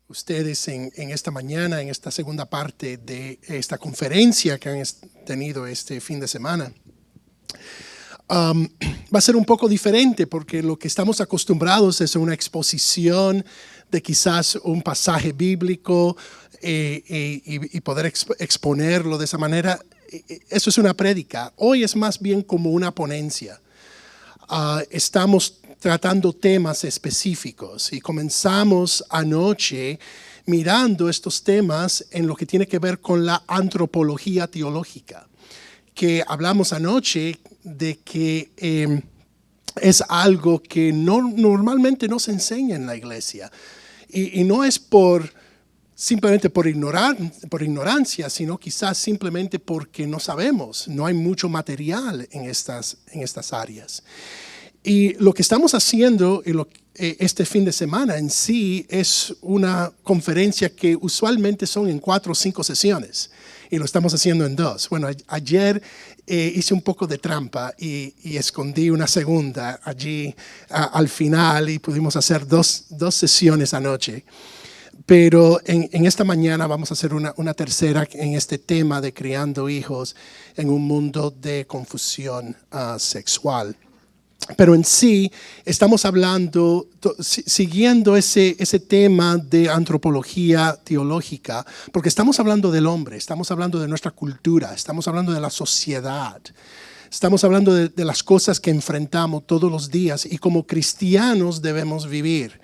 ustedes en esta mañana, en esta segunda parte de esta conferencia que han tenido este fin de semana. Va a ser un poco diferente porque lo que estamos acostumbrados es una exposición de quizás un pasaje bíblico y poder exponerlo de esa manera. Eso es una prédica. Hoy es más bien como una ponencia. Estamos tratando temas específicos y comenzamos anoche mirando estos temas en lo que tiene que ver con la antropología teológica, que hablamos anoche de que es algo que normalmente no se enseña en la iglesia y no es simplemente por ignorancia, sino quizás simplemente porque no sabemos, no hay mucho material en estas áreas. Y lo que estamos haciendo este fin de semana en sí es una conferencia que usualmente son en 4 o 5 sesiones y lo estamos haciendo en 2. Bueno, ayer hice un poco de trampa y escondí una segunda allí al final y pudimos hacer dos sesiones anoche. Pero en esta mañana vamos a hacer una tercera en este tema de criando hijos en un mundo de confusión sexual. Pero en sí estamos hablando, siguiendo ese tema de antropología teológica, porque estamos hablando del hombre, estamos hablando de nuestra cultura, estamos hablando de la sociedad, estamos hablando de las cosas que enfrentamos todos los días y como cristianos debemos vivir.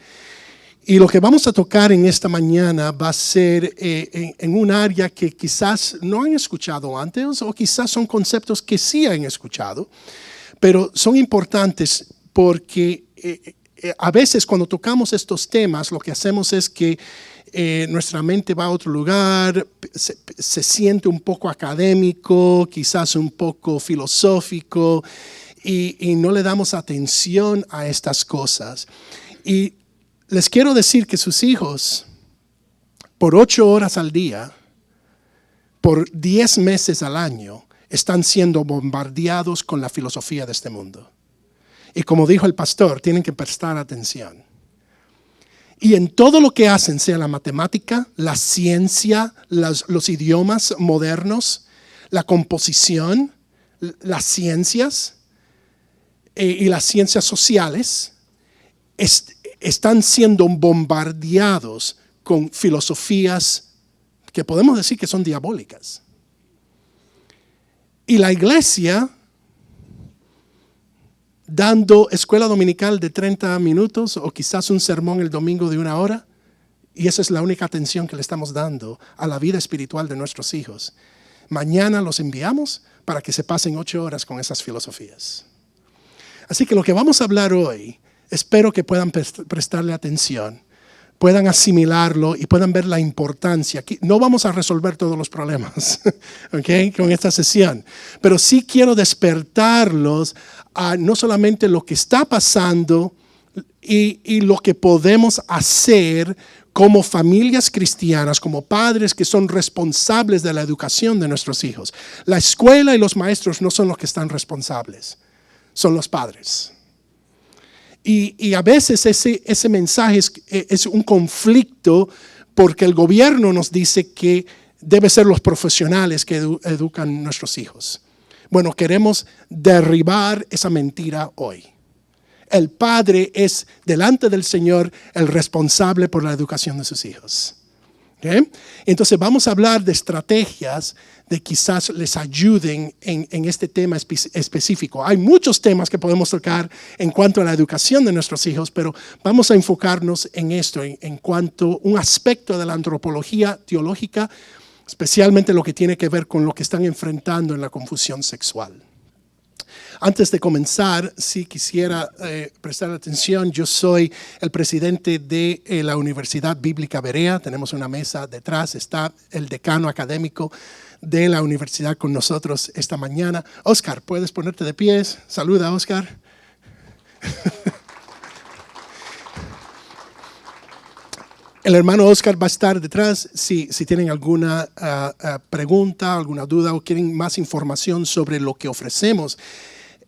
Y lo que vamos a tocar en esta mañana va a ser en un área que quizás no han escuchado antes o quizás son conceptos que sí han escuchado, pero son importantes porque a veces cuando tocamos estos temas lo que hacemos es que nuestra mente va a otro lugar, se siente un poco académico, quizás un poco filosófico y no le damos atención a estas cosas. Y les quiero decir que sus hijos, por 8 horas al día, por 10 meses al año, están siendo bombardeados con la filosofía de este mundo. Y como dijo el pastor, tienen que prestar atención. Y en todo lo que hacen, sea la matemática, la ciencia, los idiomas modernos, la composición, las ciencias y las ciencias sociales, están siendo bombardeados con filosofías que podemos decir que son diabólicas. Y la iglesia, dando escuela dominical de 30 minutos o quizás un sermón el domingo de 1 hora, y esa es la única atención que le estamos dando a la vida espiritual de nuestros hijos. Mañana los enviamos para que se pasen 8 horas con esas filosofías. Así que lo que vamos a hablar hoy, espero que puedan prestarle atención, puedan asimilarlo y puedan ver la importancia. No vamos a resolver todos los problemas, ¿okay? Con esta sesión, pero sí quiero despertarlos a no solamente lo que está pasando y lo que podemos hacer como familias cristianas, como padres que son responsables de la educación de nuestros hijos. La escuela y los maestros no son los que están responsables, son los padres. Y a veces ese mensaje es un conflicto porque el gobierno nos dice que debe ser los profesionales que educan nuestros hijos. Bueno, queremos derribar esa mentira hoy. El padre es delante del Señor el responsable por la educación de sus hijos. ¿Okay? Entonces vamos a hablar de estrategias de quizás les ayuden en este tema específico. Hay muchos temas que podemos tocar en cuanto a la educación de nuestros hijos, pero vamos a enfocarnos en esto, en cuanto a un aspecto de la antropología teológica, especialmente lo que tiene que ver con lo que están enfrentando en la confusión sexual. Antes de comenzar, sí quisiera prestar atención. Yo soy el presidente de la Universidad Bíblica Berea. Tenemos una mesa detrás. Está el decano académico de la universidad con nosotros esta mañana. Oscar, ¿puedes ponerte de pies? Saluda, Oscar. El hermano Oscar va a estar detrás si tienen alguna pregunta, alguna duda o quieren más información sobre lo que ofrecemos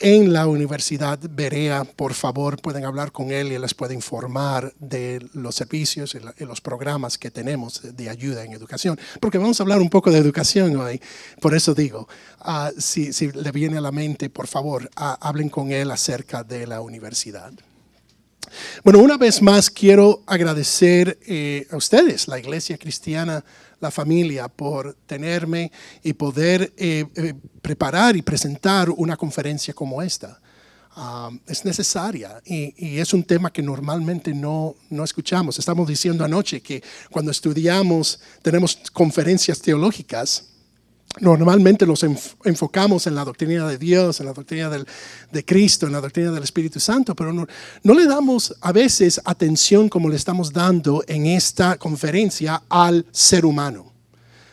en la Universidad Berea. Por favor, pueden hablar con él y él les puede informar de los servicios y los programas que tenemos de ayuda en educación. Porque vamos a hablar un poco de educación hoy. Por eso digo, si le viene a la mente, por favor, hablen con él acerca de la universidad. Bueno, una vez más quiero agradecer a ustedes, la Iglesia Cristiana, la familia, por tenerme y poder preparar y presentar una conferencia como esta. Es necesaria y es un tema que normalmente no escuchamos. Estamos diciendo anoche que cuando estudiamos, tenemos conferencias teológicas, normalmente los enfocamos en la doctrina de Dios, en la doctrina de Cristo, en la doctrina del Espíritu Santo, pero no le damos a veces atención como le estamos dando en esta conferencia al ser humano.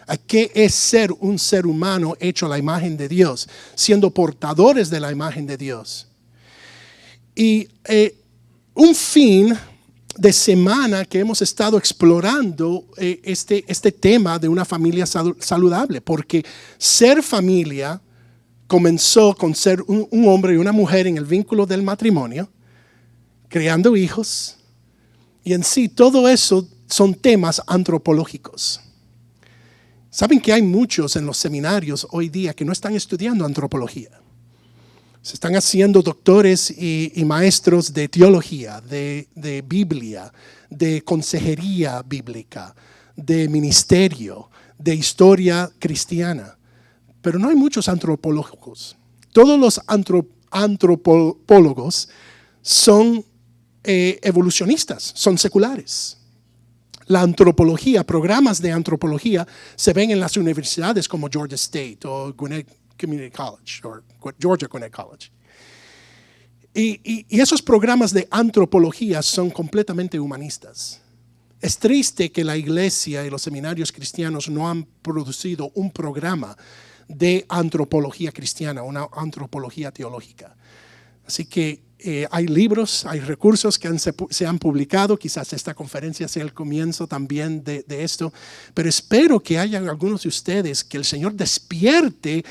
¿A qué es ser un ser humano hecho a la imagen de Dios, siendo portadores de la imagen de Dios? Y un fin de semana que hemos estado explorando este tema de una familia saludable, porque ser familia comenzó con ser un hombre y una mujer en el vínculo del matrimonio, creando hijos, y en sí todo eso son temas antropológicos. Saben que hay muchos en los seminarios hoy día que no están estudiando antropología. Se están haciendo doctores y maestros de teología, de Biblia, de consejería bíblica, de ministerio, de historia cristiana. Pero no hay muchos antropólogos. Todos los antropólogos son evolucionistas, son seculares. La antropología, programas de antropología se ven en las universidades como Georgia State o Gwinnett Community College o Georgia Gwinnett College. Y esos programas de antropología son completamente humanistas. Es triste que la iglesia y los seminarios cristianos no han producido un programa de antropología cristiana, una antropología teológica. Así que hay libros, hay recursos que se han publicado. Quizás esta conferencia sea el comienzo también de esto. Pero espero que haya algunos de ustedes que el Señor despierte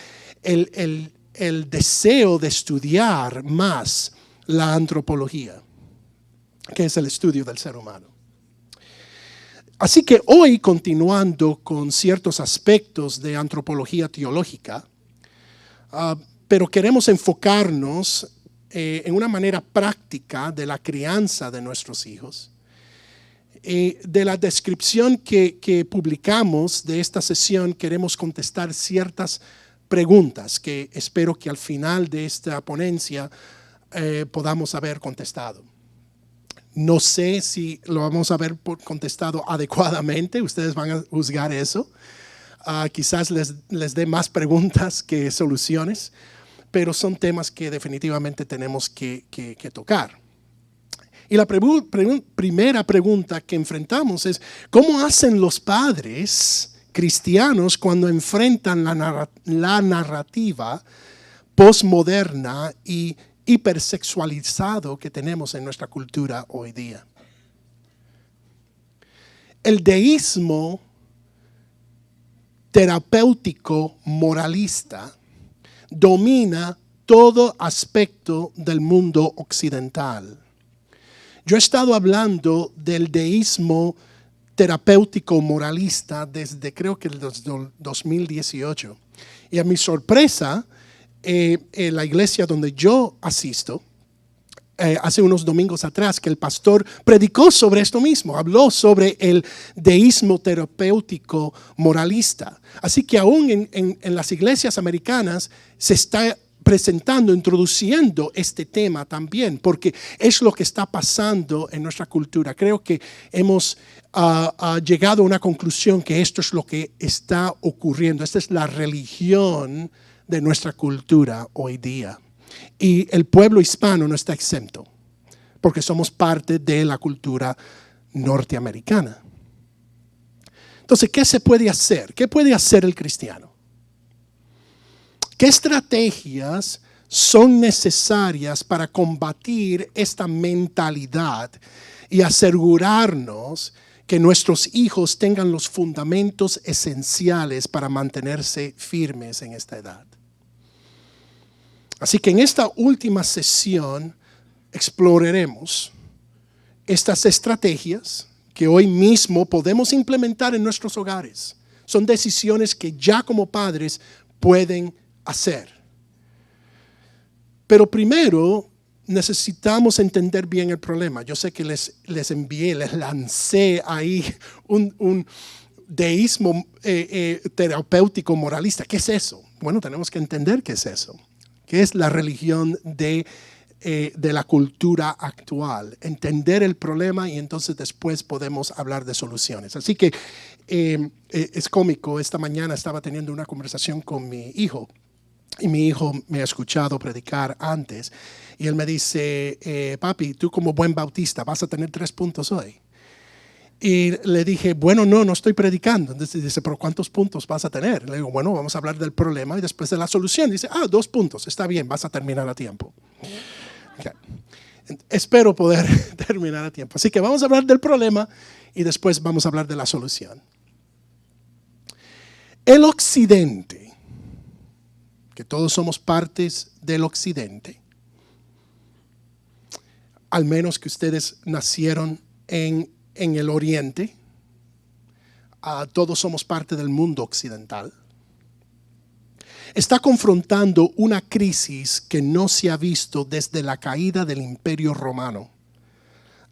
el deseo de estudiar más la antropología, que es el estudio del ser humano. Así que hoy, continuando con ciertos aspectos de antropología teológica, pero queremos enfocarnos en una manera práctica de la crianza de nuestros hijos. De la descripción que publicamos de esta sesión, queremos contestar ciertas preguntas que espero que al final de esta ponencia podamos haber contestado. No sé si lo vamos a haber contestado adecuadamente, ustedes van a juzgar eso. Quizás les dé más preguntas que soluciones, pero son temas que definitivamente tenemos que tocar. Y la primera pregunta que enfrentamos es: ¿cómo hacen los padres cristianos cuando enfrentan la narrativa postmoderna y hipersexualizado que tenemos en nuestra cultura hoy día? El deísmo terapéutico moralista domina todo aspecto del mundo occidental. Yo he estado hablando del deísmo terapéutico moralista desde creo que el 2018. Y a mi sorpresa, en la iglesia donde yo asisto, hace unos domingos atrás, que el pastor predicó sobre esto mismo, habló sobre el deísmo terapéutico moralista. Así que aún en las iglesias americanas se está presentando, introduciendo este tema también, porque es lo que está pasando en nuestra cultura. Creo que hemos llegado a una conclusión que esto es lo que está ocurriendo. Esta es la religión de nuestra cultura hoy día. Y el pueblo hispano no está exento, porque somos parte de la cultura norteamericana. Entonces, ¿qué se puede hacer? ¿Qué puede hacer el cristiano? ¿Qué estrategias son necesarias para combatir esta mentalidad y asegurarnos que nuestros hijos tengan los fundamentos esenciales para mantenerse firmes en esta edad? Así que en esta última sesión exploraremos estas estrategias que hoy mismo podemos implementar en nuestros hogares. Son decisiones que ya como padres pueden hacer. Pero primero necesitamos entender bien el problema. Yo sé que les lancé ahí un deísmo terapéutico moralista. ¿Qué es eso? Bueno, tenemos que entender qué es eso. ¿Qué es la religión de la cultura actual? Entender el problema y entonces después podemos hablar de soluciones. Así que es cómico. Esta mañana estaba teniendo una conversación con mi hijo. Y mi hijo me ha escuchado predicar antes. Y él me dice, papi, tú como buen bautista vas a tener 3 puntos hoy. Y le dije, bueno, no estoy predicando. Entonces dice, pero ¿cuántos puntos vas a tener? Le digo, bueno, vamos a hablar del problema y después de la solución. Dice, 2 puntos, está bien, vas a terminar a tiempo. Okay. Espero poder terminar a tiempo. Así que vamos a hablar del problema y después vamos a hablar de la solución. El Occidente, que todos somos partes del Occidente, al menos que ustedes nacieron en el Oriente, todos somos parte del mundo occidental, está confrontando una crisis que no se ha visto desde la caída del Imperio Romano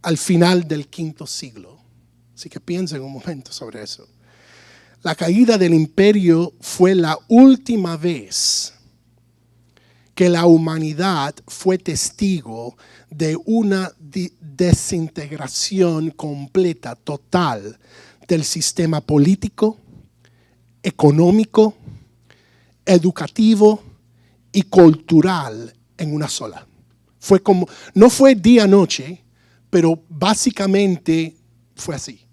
al final del V siglo. Así que piensen un momento sobre eso. La caída del imperio fue la última vez que la humanidad fue testigo de una desintegración completa, total, del sistema político, económico, educativo y cultural en una sola. No fue día-noche, pero básicamente fue así.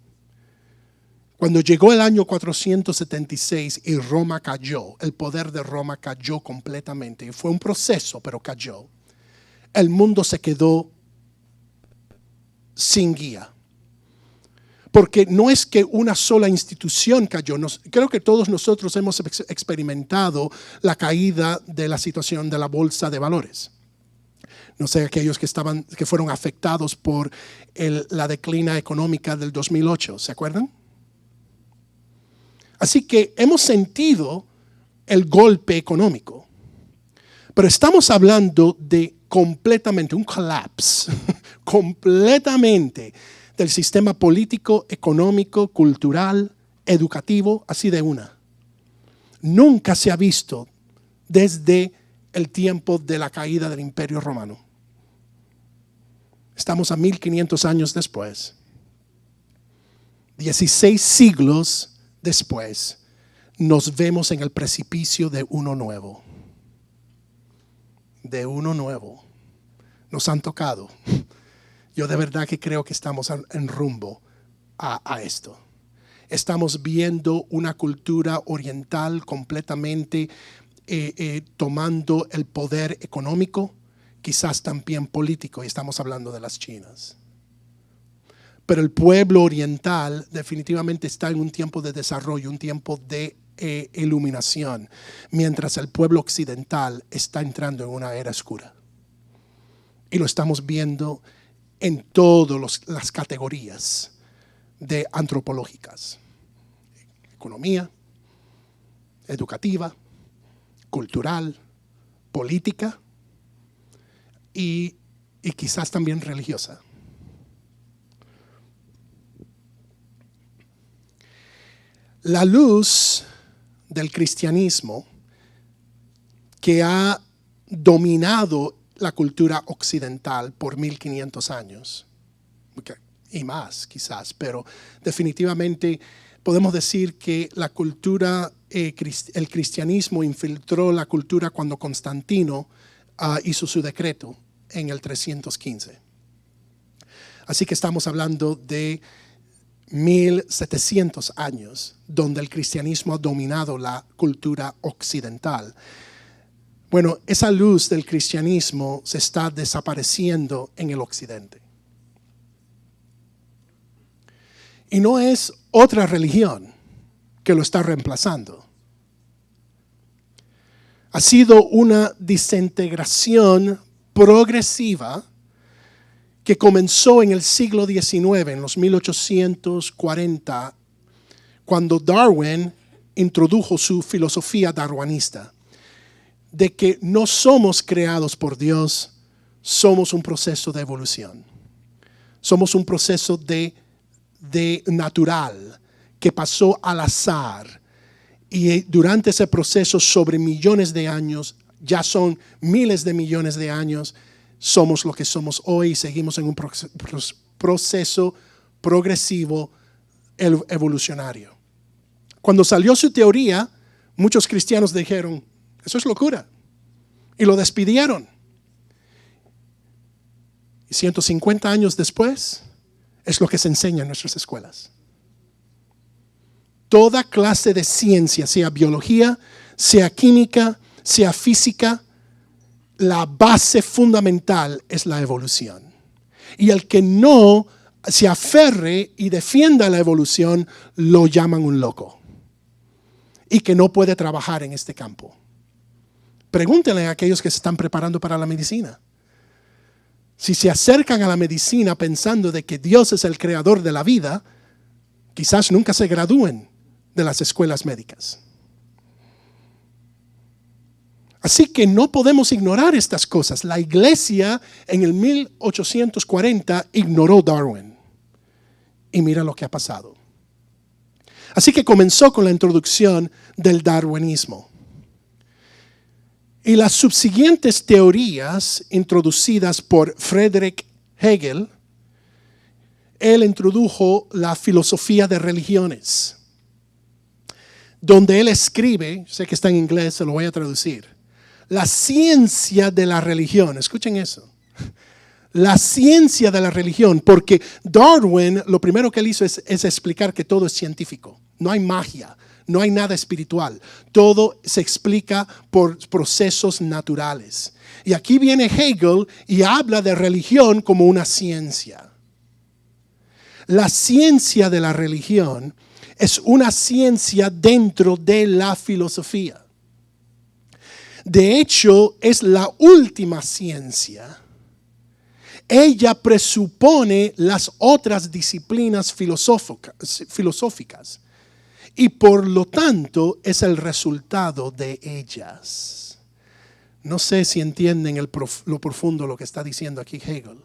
Cuando llegó el año 476 y Roma cayó, el poder de Roma cayó completamente. Fue un proceso, pero cayó. El mundo se quedó sin guía. Porque no es que una sola institución cayó. Creo que todos nosotros hemos experimentado la caída de la situación de la bolsa de valores. No sé, aquellos que fueron afectados por la declina económica del 2008, ¿se acuerdan? Así que hemos sentido el golpe económico, pero estamos hablando de completamente un collapse, completamente del sistema político, económico, cultural, educativo, así de una. Nunca se ha visto desde el tiempo de la caída del Imperio Romano. Estamos a 1500 años después. 16 siglos después, nos vemos en el precipicio de uno nuevo. De uno nuevo. Nos han tocado. Yo de verdad que creo que estamos en rumbo a esto. Estamos viendo una cultura oriental completamente tomando el poder económico, quizás también político, y estamos hablando de las chinas. Pero el pueblo oriental definitivamente está en un tiempo de desarrollo, un tiempo de iluminación, mientras el pueblo occidental está entrando en una era oscura. Y lo estamos viendo en todas las categorías de antropológicas: economía, educativa, cultural, política y quizás también religiosa. La luz del cristianismo que ha dominado la cultura occidental por 1500 años, y más quizás, pero definitivamente podemos decir que la cultura, el cristianismo infiltró la cultura cuando Constantino hizo su decreto en el 315. Así que estamos hablando de 1700 años donde el cristianismo ha dominado la cultura occidental. Bueno, esa luz del cristianismo se está desapareciendo en el occidente. Y no es otra religión que lo está reemplazando. ha sido una desintegración progresiva que comenzó en el siglo XIX, en los 1840, cuando Darwin introdujo su filosofía darwinista, de que no somos creados por Dios, somos un proceso de evolución. Somos un proceso de natural que pasó al azar. Y durante ese proceso, sobre millones de años, ya son miles de millones de años, somos lo que somos hoy y seguimos en un proceso progresivo evolucionario. Cuando salió su teoría, muchos cristianos dijeron, eso es locura, y lo despidieron. Y 150 años después, es lo que se enseña en nuestras escuelas. Toda clase de ciencia, sea biología, sea química, sea física, la base fundamental es la evolución. Y el que no se aferre y defienda la evolución, lo llaman un loco. Y que no puede trabajar en este campo. Pregúntenle a aquellos que se están preparando para la medicina. Si se acercan a la medicina pensando de que Dios es el creador de la vida, quizás nunca se gradúen de las escuelas médicas. Así que no podemos ignorar estas cosas. La iglesia en el 1840 ignoró Darwin. Y mira lo que ha pasado. Así que comenzó con la introducción del darwinismo. Y las subsiguientes teorías introducidas por Friedrich Hegel, él introdujo la filosofía de religiones, donde él escribe, sé que está en inglés, se lo voy a traducir, la ciencia de la religión. Escuchen eso. La ciencia de la religión, porque Darwin lo primero que él hizo es explicar que todo es científico, no hay magia. No hay nada espiritual. Todo se explica por procesos naturales. Y aquí viene Hegel y habla de religión como una ciencia. La ciencia de la religión es una ciencia dentro de la filosofía. De hecho, es la última ciencia. Ella presupone las otras disciplinas filosóficas. Y por lo tanto es el resultado de ellas. No sé si entienden lo profundo lo que está diciendo aquí Hegel,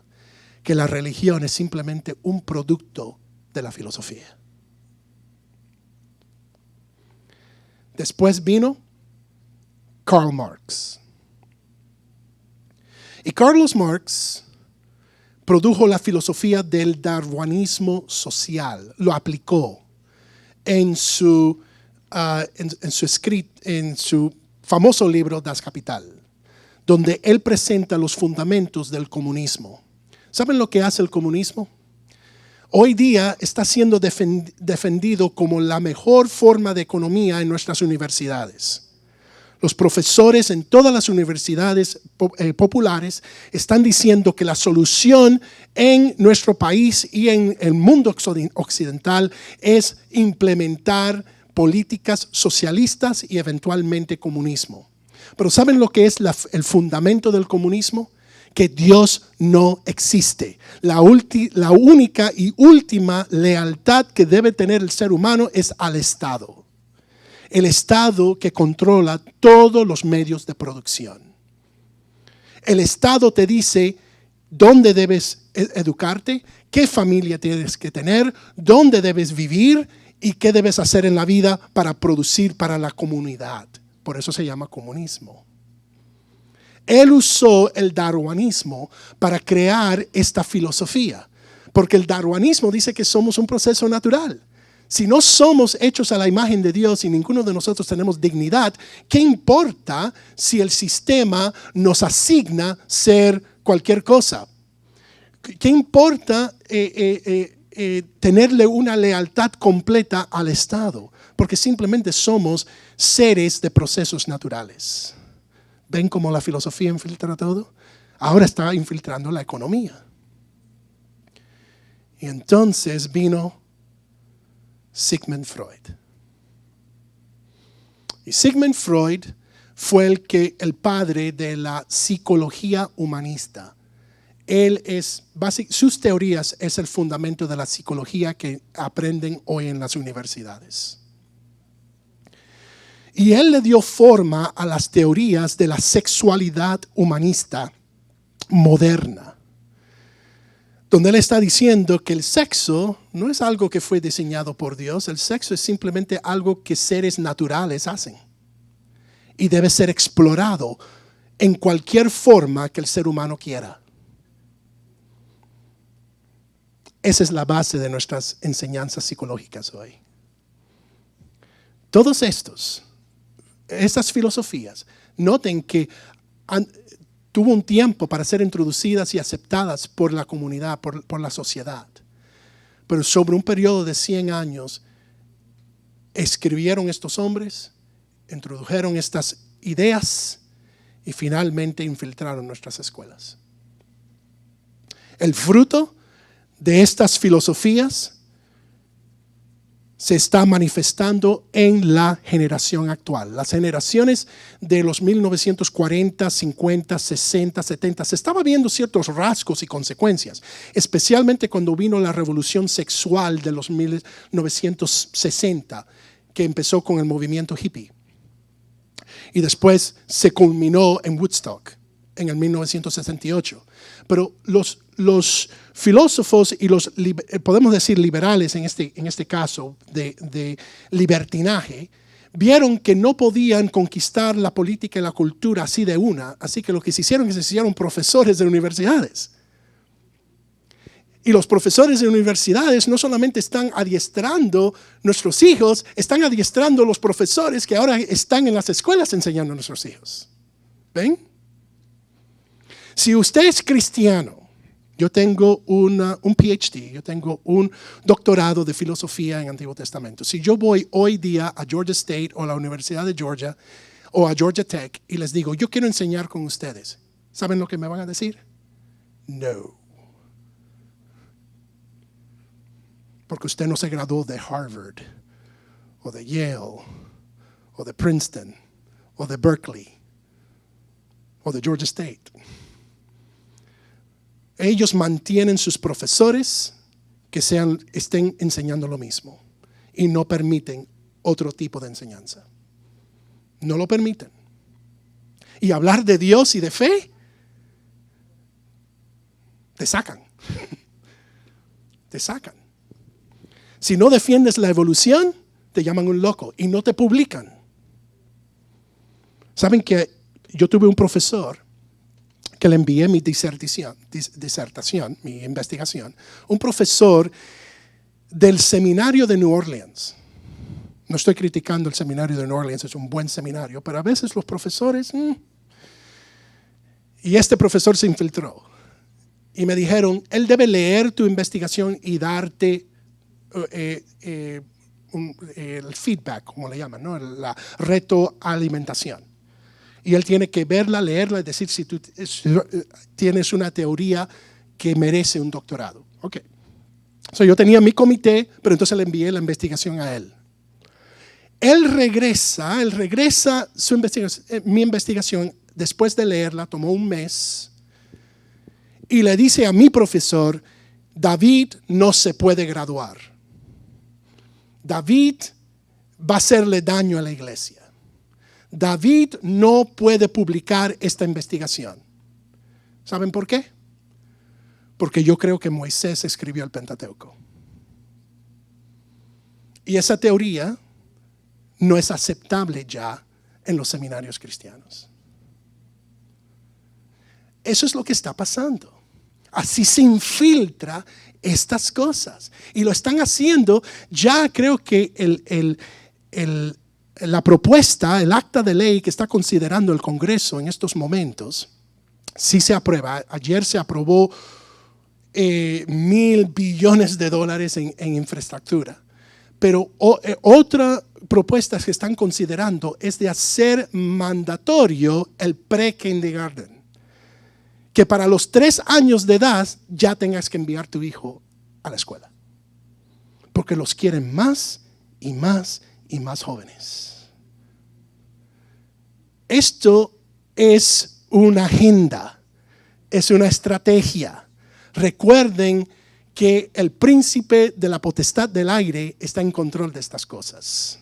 que la religión es simplemente un producto de la filosofía. Después vino Karl Marx. Y Carlos Marx produjo la filosofía del darwinismo social, lo aplicó en su famoso libro Das Kapital, donde él presenta los fundamentos del comunismo. ¿Saben lo que hace el comunismo? Hoy día está siendo defendido como la mejor forma de economía en nuestras universidades. Los profesores en todas las universidades populares están diciendo que la solución en nuestro país y en el mundo occidental es implementar políticas socialistas y eventualmente comunismo. Pero ¿saben lo que es el fundamento del comunismo? Que Dios no existe. La única y última lealtad que debe tener el ser humano es al Estado. El Estado que controla todos los medios de producción. El Estado te dice dónde debes educarte, qué familia tienes que tener, dónde debes vivir y qué debes hacer en la vida para producir para la comunidad. Por eso se llama comunismo. Él usó el darwinismo para crear esta filosofía, porque el darwinismo dice que somos un proceso natural. Si no somos hechos a la imagen de Dios y ninguno de nosotros tenemos dignidad, ¿qué importa si el sistema nos asigna ser cualquier cosa? ¿Qué importa tenerle una lealtad completa al Estado? Porque simplemente somos seres de procesos naturales. ¿Ven cómo la filosofía infiltra todo? Ahora está infiltrando la economía. Y entonces vino Sigmund Freud. Y Sigmund Freud fue el padre de la psicología humanista. Sus teorías es el fundamento de la psicología que aprenden hoy en las universidades. Y él le dio forma a las teorías de la sexualidad humanista moderna, donde él está diciendo que el sexo no es algo que fue diseñado por Dios. El sexo es simplemente algo que seres naturales hacen y debe ser explorado en cualquier forma que el ser humano quiera. Esa es la base de nuestras enseñanzas psicológicas hoy. Todos estas filosofías, noten que tuvo un tiempo para ser introducidas y aceptadas por la comunidad, por la sociedad. Pero sobre un periodo de 100 años, escribieron estos hombres, introdujeron estas ideas y finalmente infiltraron nuestras escuelas. El fruto de estas filosofías se está manifestando en la generación actual. Las generaciones de los 1940, 50, 60, 70, se estaba viendo ciertos rasgos y consecuencias, especialmente cuando vino la revolución sexual de los 1960, que empezó con el movimiento hippie. Y después se culminó en Woodstock, en el 1968. Pero los filósofos y los, podemos decir liberales en este caso de libertinaje, vieron que no podían conquistar la política y la cultura así de una. Así que lo que se hicieron es que se hicieron profesores de universidades. Y los profesores de universidades no solamente están adiestrando nuestros hijos, están adiestrando los profesores que ahora están en las escuelas enseñando a nuestros hijos. ¿Ven? Si usted es cristiano, yo tengo un PhD, yo tengo un doctorado de filosofía en Antiguo Testamento. Si yo voy hoy día a Georgia State o a la Universidad de Georgia o a Georgia Tech y les digo, yo quiero enseñar con ustedes, ¿saben lo que me van a decir? No. Porque usted no se graduó de Harvard o de Yale o de Princeton o de Berkeley o de Georgia State. Ellos mantienen sus profesores que estén enseñando lo mismo y no permiten otro tipo de enseñanza. No lo permiten. Y hablar de Dios y de fe, te sacan. Te sacan. Si no defiendes la evolución, te llaman un loco y no te publican. ¿Saben que yo tuve un profesor que le envié mi disertación, mi investigación, un profesor del seminario de New Orleans? No estoy criticando el seminario de New Orleans, es un buen seminario, pero a veces los profesores, y este profesor se infiltró. Y me dijeron, él debe leer tu investigación y darte el feedback, como le llaman, ¿no? La retroalimentación. Y él tiene que verla, leerla y decir si tú tienes una teoría que merece un doctorado. Ok. Yo tenía mi comité, pero entonces le envié la investigación a él. Él regresa mi investigación, después de leerla, tomó un mes, y le dice a mi profesor, David no se puede graduar. David va a hacerle daño a la iglesia. David no puede publicar esta investigación. ¿Saben por qué? Porque yo creo que Moisés escribió el Pentateuco. Y esa teoría no es aceptable ya en los seminarios cristianos. Eso es lo que está pasando. Así se infiltra estas cosas. Y lo están haciendo, ya creo que la propuesta, el acta de ley que está considerando el Congreso en estos momentos, sí se aprueba. Ayer se aprobó $1,000 billones en infraestructura. Pero otra propuesta que están considerando es de hacer mandatorio el pre-kindergarten. Que para los 3 años de edad ya tengas que enviar tu hijo a la escuela. Porque los quieren más y más y más jóvenes. Esto es una agenda, es una estrategia. Recuerden que el príncipe de la potestad del aire está en control de estas cosas.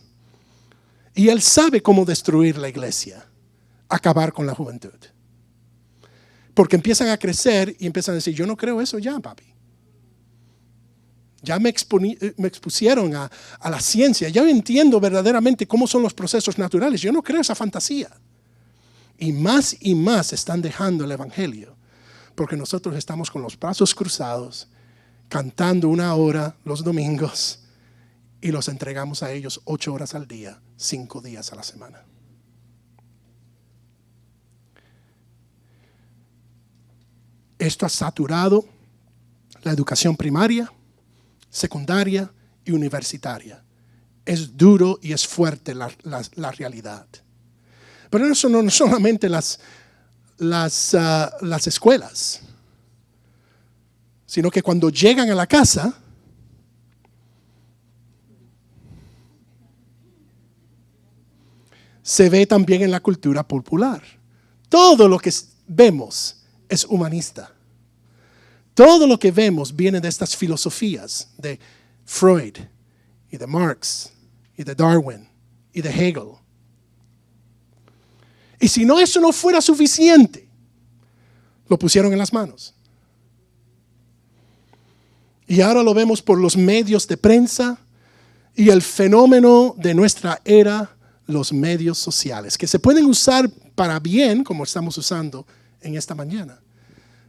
Y él sabe cómo destruir la iglesia, acabar con la juventud. Porque empiezan a crecer y empiezan a decir, yo no creo eso ya, papi. Ya me expusieron a la ciencia, ya entiendo verdaderamente cómo son los procesos naturales. Yo no creo esa fantasía. Y más están dejando el evangelio, porque nosotros estamos con los brazos cruzados, cantando 1 hora los domingos, y los entregamos a ellos 8 horas al día, 5 días a la semana. Esto ha saturado la educación primaria, secundaria y universitaria. Es duro y es fuerte la realidad. Pero eso no solamente las escuelas, sino que cuando llegan a la casa, se ve también en la cultura popular. Todo lo que vemos es humanista. Todo lo que vemos viene de estas filosofías de Freud y de Marx y de Darwin y de Hegel. Y si no, eso no fuera suficiente, lo pusieron en las manos. Y ahora lo vemos por los medios de prensa y el fenómeno de nuestra era, los medios sociales, que se pueden usar para bien, como estamos usando en esta mañana.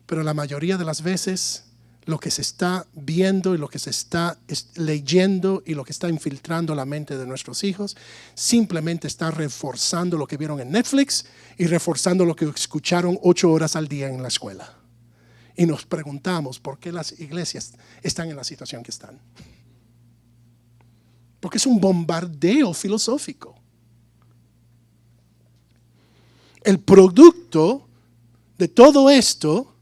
Pero la mayoría de las veces, lo que se está viendo y lo que se está leyendo y lo que está infiltrando la mente de nuestros hijos, simplemente está reforzando lo que vieron en Netflix y reforzando lo que escucharon 8 horas al día en la escuela. Y nos preguntamos por qué las iglesias están en la situación que están. Porque es un bombardeo filosófico. El producto de todo esto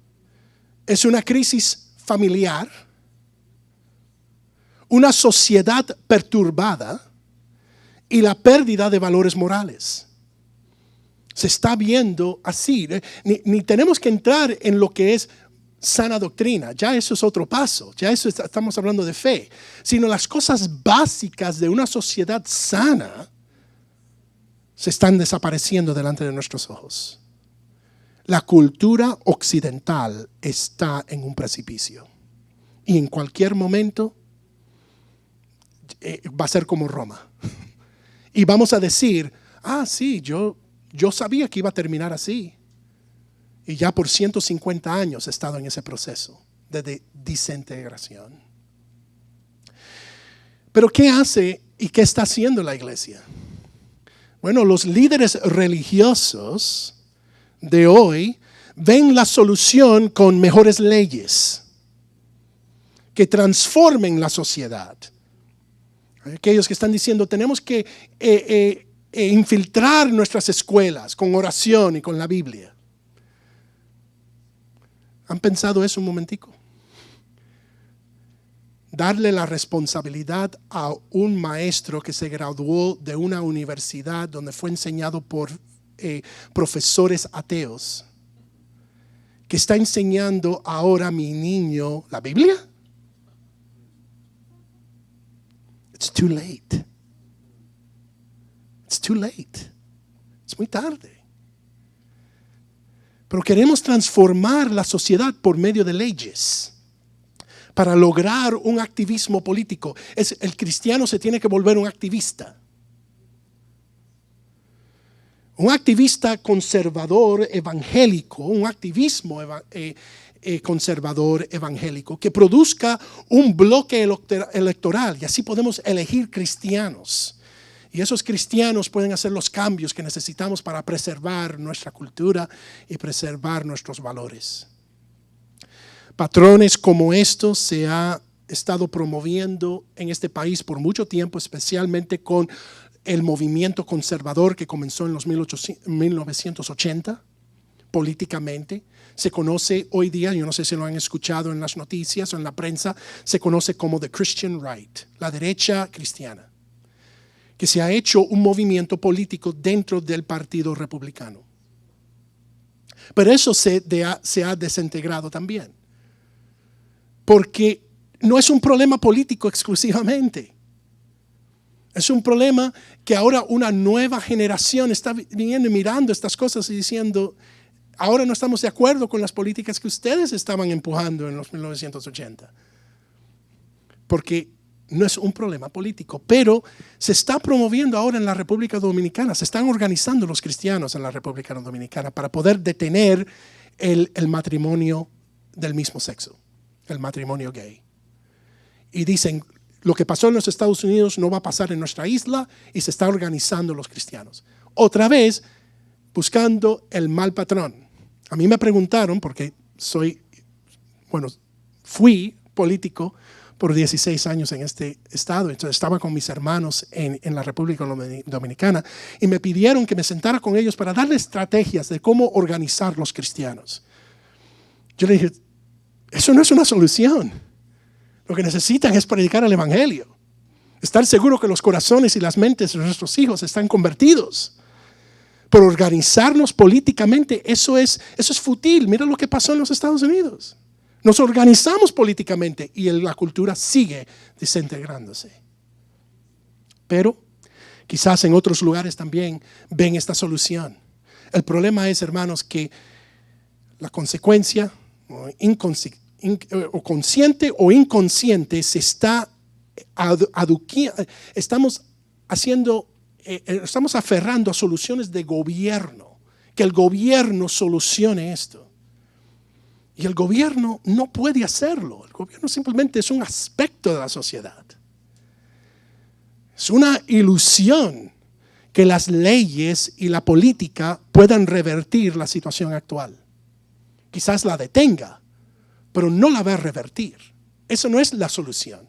es una crisis familiar, una sociedad perturbada y la pérdida de valores morales. Se está viendo así. Ni tenemos que entrar en lo que es sana doctrina. Ya eso es otro paso. Ya eso estamos hablando de fe. Sino las cosas básicas de una sociedad sana se están desapareciendo delante de nuestros ojos. La cultura occidental está en un precipicio. Y en cualquier momento va a ser como Roma. Y vamos a decir, sí, yo sabía que iba a terminar así. Y ya por 150 años he estado en ese proceso de desintegración. Pero ¿qué hace y qué está haciendo la iglesia? Bueno, los líderes religiosos de hoy ven la solución con mejores leyes que transformen la sociedad. Aquellos que están diciendo tenemos que infiltrar nuestras escuelas con oración y con la Biblia. ¿Han pensado eso un momentico? Darle la responsabilidad a un maestro que se graduó de una universidad donde fue enseñado por profesores ateos, que está enseñando ahora a mi niño la Biblia. It's too late. It's too late. Es muy tarde. Pero queremos transformar la sociedad por medio de leyes para lograr un activismo político. El cristiano se tiene que volver un activista. Un activista conservador evangélico, un activismo conservador evangélico que produzca un bloque electoral y así podemos elegir cristianos. Y esos cristianos pueden hacer los cambios que necesitamos para preservar nuestra cultura y preservar nuestros valores. Patrones como estos se ha estado promoviendo en este país por mucho tiempo, especialmente con el movimiento conservador que comenzó en los 1980 políticamente. Se conoce hoy día, yo no sé si lo han escuchado en las noticias o en la prensa, se conoce como the Christian Right, la derecha cristiana. que se ha hecho un movimiento político dentro del Partido Republicano. Pero eso se ha desintegrado también. Porque no es un problema político exclusivamente. Es un problema que ahora una nueva generación está viniendo y mirando estas cosas y diciendo, ahora no estamos de acuerdo con las políticas que ustedes estaban empujando en los 1980. Porque no es un problema político, pero se está promoviendo ahora en la República Dominicana, se están organizando los cristianos en la República Dominicana para poder detener el matrimonio del mismo sexo, el matrimonio gay. Y dicen, lo que pasó en los Estados Unidos no va a pasar en nuestra isla, y se está organizando los cristianos. Otra vez, buscando el mal patrón. A mí me preguntaron, porque fui político por 16 años en este estado, entonces estaba con mis hermanos en la República Dominicana, y me pidieron que me sentara con ellos para darles estrategias de cómo organizar los cristianos. Yo le dije, eso no es una solución. Lo que necesitan es predicar el evangelio, estar seguro que los corazones y las mentes de nuestros hijos están convertidos. Por organizarnos políticamente, eso es fútil. Mira lo que pasó en los Estados Unidos. Nos organizamos políticamente y la cultura sigue desintegrándose. Pero quizás en otros lugares también ven esta solución. El problema es, hermanos, que la consecuencia, o consciente o inconsciente, se está estamos aferrando a soluciones de gobierno, que el gobierno solucione esto. Y el gobierno no puede hacerlo. El gobierno simplemente es un aspecto de la sociedad. Es una ilusión que las leyes y la política puedan revertir la situación actual. Quizás la detenga, pero no la va a revertir. Eso no es la solución.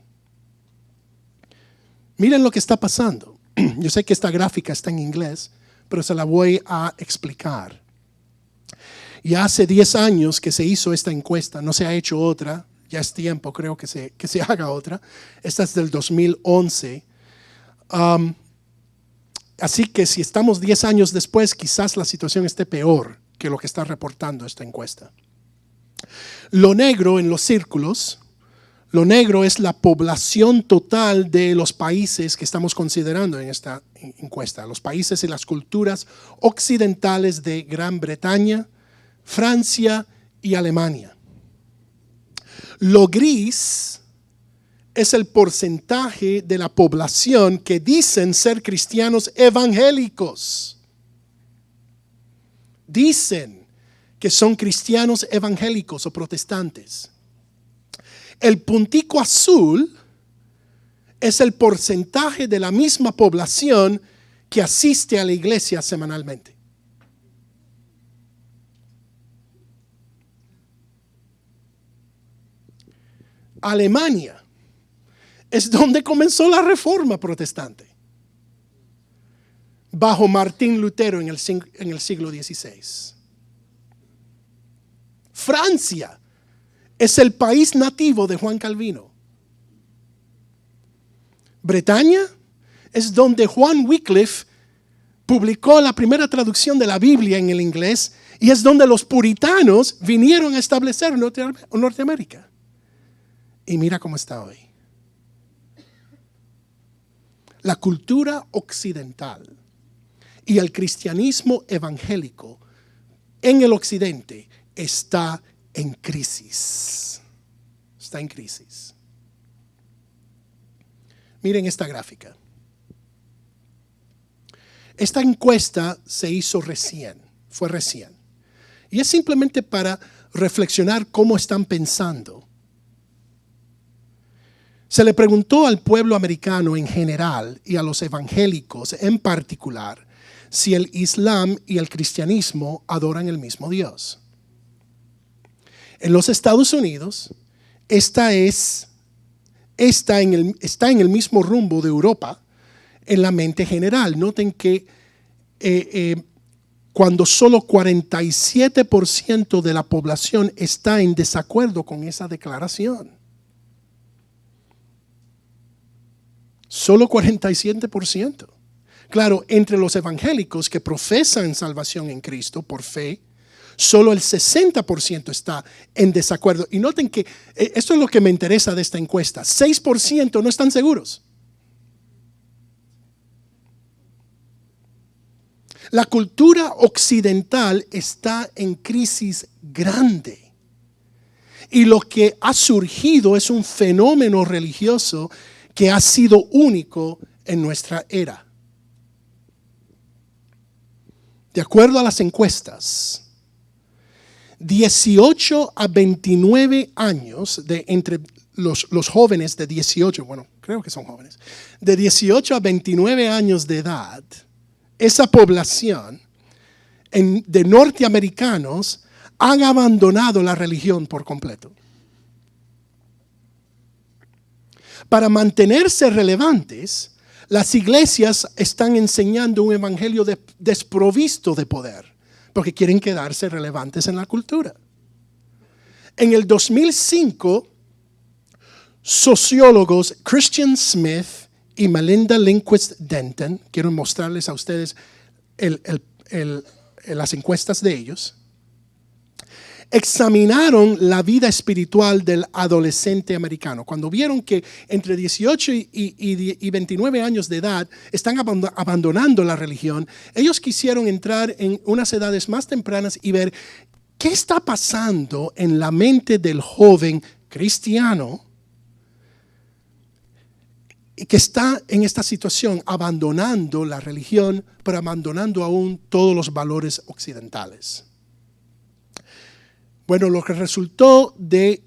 Miren lo que está pasando. Yo sé que esta gráfica está en inglés, pero se la voy a explicar. Ya hace 10 años que se hizo esta encuesta, no se ha hecho otra, ya es tiempo, creo que se haga otra. Esta es del 2011. Así que si estamos 10 años después, quizás la situación esté peor que lo que está reportando esta encuesta. Lo negro en los círculos, lo negro es la población total de los países que estamos considerando en esta encuesta. Los países y las culturas occidentales de Gran Bretaña, Francia y Alemania. Lo gris es el porcentaje de la población que dicen ser cristianos evangélicos. Dicen que son cristianos evangélicos o protestantes. El puntico azul es el porcentaje de la misma población que asiste a la iglesia semanalmente. Alemania es donde comenzó la reforma protestante, bajo Martín Lutero en el siglo XVI. Francia es el país nativo de Juan Calvino. Bretaña es donde Juan Wycliffe publicó la primera traducción de la Biblia en el inglés, y es donde los puritanos vinieron a establecer Norteamérica. Y mira cómo está hoy. La cultura occidental y el cristianismo evangélico en el occidente está en crisis. Está en crisis. Miren esta gráfica. Esta encuesta se hizo fue recién. Y es simplemente para reflexionar cómo están pensando. Se le preguntó al pueblo americano en general y a los evangélicos en particular si el Islam y el cristianismo adoran el mismo Dios. En los Estados Unidos, está en el mismo rumbo de Europa en la mente general. Noten que cuando solo 47% de la población está en desacuerdo con esa declaración. Solo 47%. Claro, entre los evangélicos que profesan salvación en Cristo por fe, solo el 60% está en desacuerdo. Y noten que esto es lo que me interesa de esta encuesta. 6% no están seguros. La cultura occidental está en crisis grande. Y lo que ha surgido es un fenómeno religioso que ha sido único en nuestra era. De acuerdo a las encuestas, 18 a 29 años entre los jóvenes de 18, bueno, creo que son jóvenes, de 18 a 29 años de edad, esa población de norteamericanos han abandonado la religión por completo. Para mantenerse relevantes, las iglesias están enseñando un evangelio desprovisto de poder, porque quieren quedarse relevantes en la cultura. En el 2005, sociólogos Christian Smith y Melinda Lindquist Denton, quiero mostrarles a ustedes las encuestas de ellos, examinaron la vida espiritual del adolescente americano. Cuando vieron que entre 18 y 29 años de edad están abandonando la religión, ellos quisieron entrar en unas edades más tempranas y ver qué está pasando en la mente del joven cristiano que está en esta situación, abandonando la religión, pero abandonando aún todos los valores occidentales. Bueno, lo que resultó de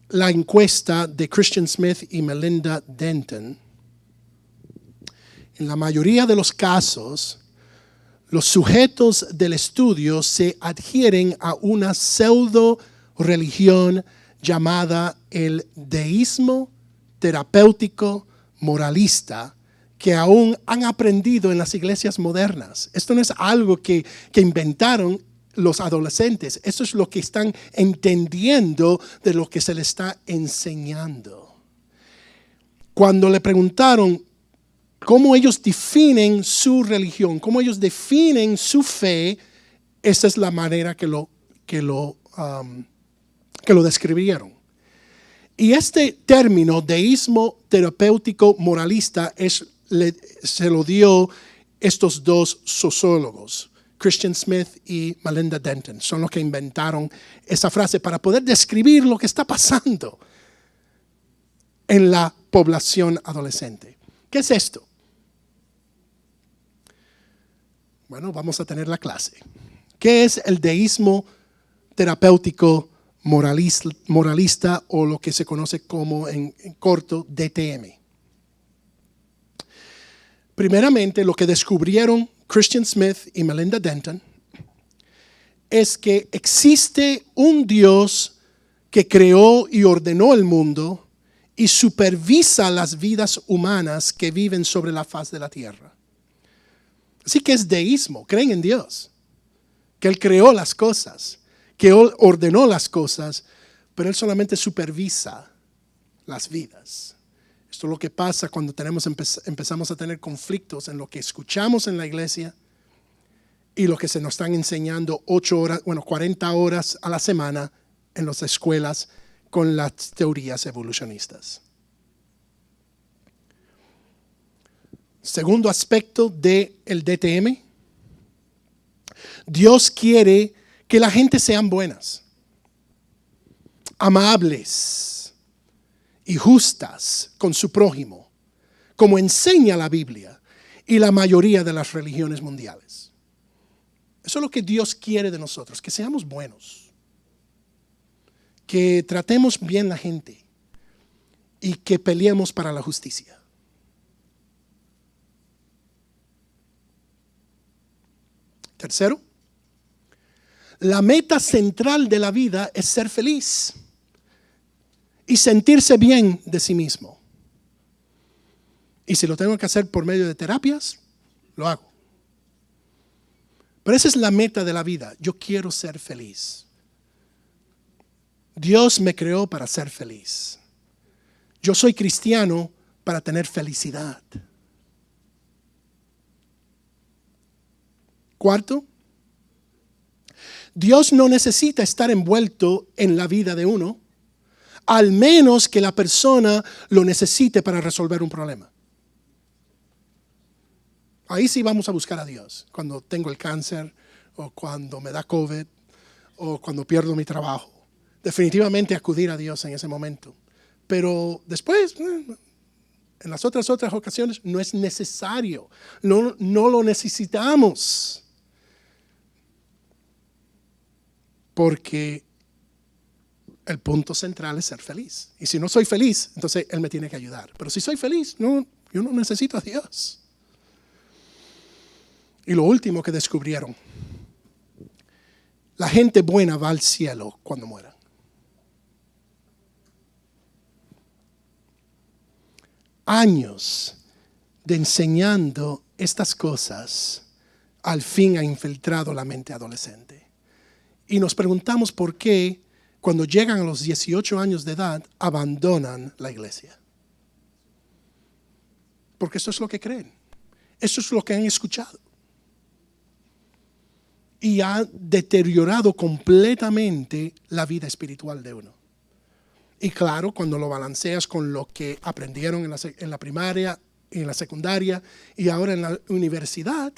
la encuesta de Christian Smith y Melinda Denton, en la mayoría de los casos, los sujetos del estudio se adhieren a una pseudo religión llamada el deísmo terapéutico moralista, que aún han aprendido en las iglesias modernas. Esto no es algo que inventaron los adolescentes. Esto es lo que están entendiendo de lo que se les está enseñando. Cuando le preguntaron cómo ellos definen su religión, cómo ellos definen su fe, esa es la manera que lo describieron. Y este término, deísmo terapéutico moralista, se lo dio estos dos sociólogos, Christian Smith y Melinda Denton. Son los que inventaron esa frase para poder describir lo que está pasando en la población adolescente. ¿Qué es esto? Bueno, vamos a tener la clase. ¿Qué es el deísmo terapéutico moralista o lo que se conoce como en corto DTM? Primeramente, lo que descubrieron Christian Smith y Melinda Denton es que existe un Dios que creó y ordenó el mundo y supervisa las vidas humanas que viven sobre la faz de la tierra. Así que es deísmo, creen en Dios, que Él creó las cosas, que Él ordenó las cosas, pero Él solamente supervisa las vidas. Esto es lo que pasa cuando empezamos a tener conflictos en lo que escuchamos en la iglesia y lo que se nos están enseñando 40 horas a la semana en las escuelas con las teorías evolucionistas. Segundo aspecto del DTM, Dios quiere que la gente sean buenas, amables y justas con su prójimo, como enseña la Biblia y la mayoría de las religiones mundiales. Eso es lo que Dios quiere de nosotros, que seamos buenos, que tratemos bien la gente y que peleemos para la justicia. Tercero, la meta central de la vida es ser feliz y sentirse bien de sí mismo. Y si lo tengo que hacer por medio de terapias, lo hago. Pero esa es la meta de la vida. Yo quiero ser feliz. Dios me creó para ser feliz. Yo soy cristiano para tener felicidad. Cuarto, Dios no necesita estar envuelto en la vida de uno, al menos que la persona lo necesite para resolver un problema. Ahí sí vamos a buscar a Dios. Cuando tengo el cáncer, o cuando me da COVID, o cuando pierdo mi trabajo. Definitivamente acudir a Dios en ese momento. Pero después, en las otras ocasiones, no es necesario. No lo necesitamos. Porque el punto central es ser feliz. Y si no soy feliz, entonces Él me tiene que ayudar. Pero si soy feliz, yo no necesito a Dios. Y lo último que descubrieron, la gente buena va al cielo cuando muera. Años de enseñando estas cosas, al fin ha infiltrado la mente adolescente. Y nos preguntamos por qué, cuando llegan a los 18 años de edad, abandonan la iglesia. Porque eso es lo que creen. Eso es lo que han escuchado. Y ha deteriorado completamente la vida espiritual de uno. Y claro, cuando lo balanceas con lo que aprendieron en la primaria, en la secundaria y ahora en la universidad,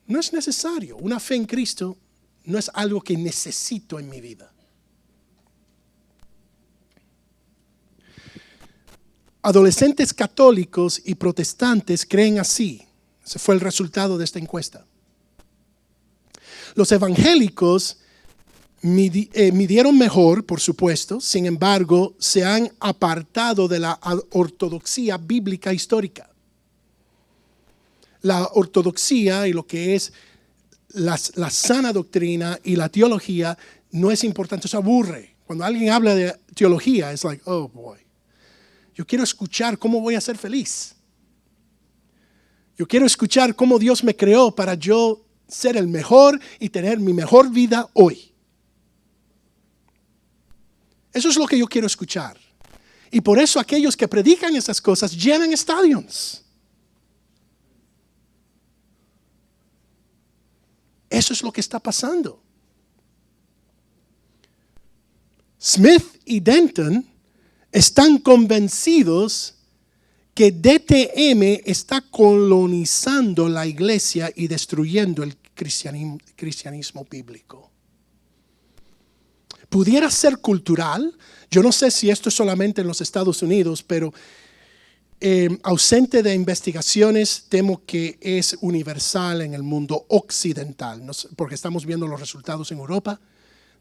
no es necesario. Una fe en Cristo no es algo que necesito en mi vida. Adolescentes católicos y protestantes creen así. Ese fue el resultado de esta encuesta. Los evangélicos midieron mejor, por supuesto, sin embargo, se han apartado de la ortodoxia bíblica histórica. La ortodoxia y lo que es la sana doctrina y la teología no es importante, se aburre. Cuando alguien habla de teología, es like, oh boy. Yo quiero escuchar cómo voy a ser feliz. Yo quiero escuchar cómo Dios me creó para yo ser el mejor y tener mi mejor vida hoy. Eso es lo que yo quiero escuchar. Y por eso aquellos que predican esas cosas llenan estadios. Eso es lo que está pasando. Smith y Denton están convencidos que DTM está colonizando la iglesia y destruyendo el cristianismo bíblico. Pudiera ser cultural. Yo no sé si esto es solamente en los Estados Unidos, pero ausente de investigaciones, temo que es universal en el mundo occidental, porque estamos viendo los resultados en Europa,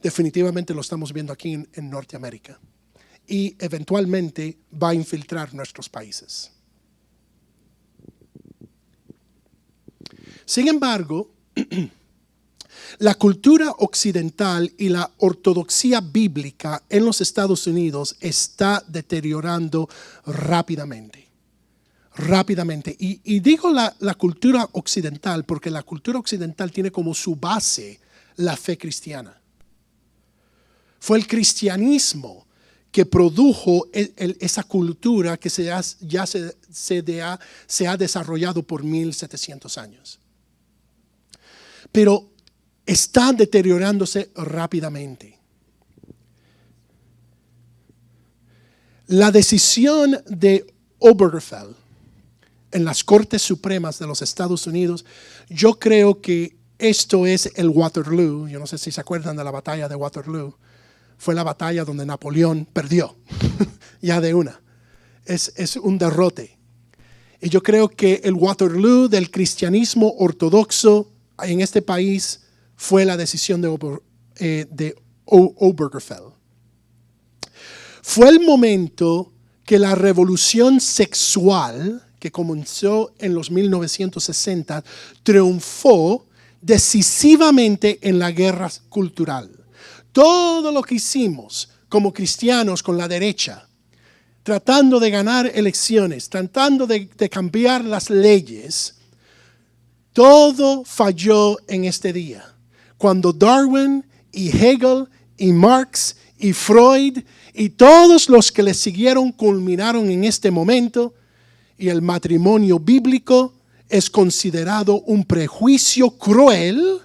definitivamente lo estamos viendo aquí en Norteamérica. Y eventualmente va a infiltrar nuestros países. Sin embargo, la cultura occidental y la ortodoxia bíblica en los Estados Unidos está deteriorando rápidamente. Y digo la cultura occidental porque la cultura occidental tiene como su base la fe cristiana. Fue el cristianismo que produjo esa cultura que se ha desarrollado por 1700 años. Pero está deteriorándose rápidamente. La decisión de Obergefell en las Cortes Supremas de los Estados Unidos, yo creo que esto es el Waterloo. Yo no sé si se acuerdan de la batalla de Waterloo. Fue la batalla donde Napoleón perdió, ya de una. Es un derrote. Y yo creo que el Waterloo del cristianismo ortodoxo en este país fue la decisión de Obergefell. Fue el momento que la revolución sexual, que comenzó en los 1960, triunfó decisivamente en la guerra cultural. Todo lo que hicimos como cristianos con la derecha, tratando de ganar elecciones, tratando de cambiar las leyes, todo falló en este día. Cuando Darwin y Hegel y Marx y Freud y todos los que le siguieron culminaron en este momento y el matrimonio bíblico es considerado un prejuicio cruel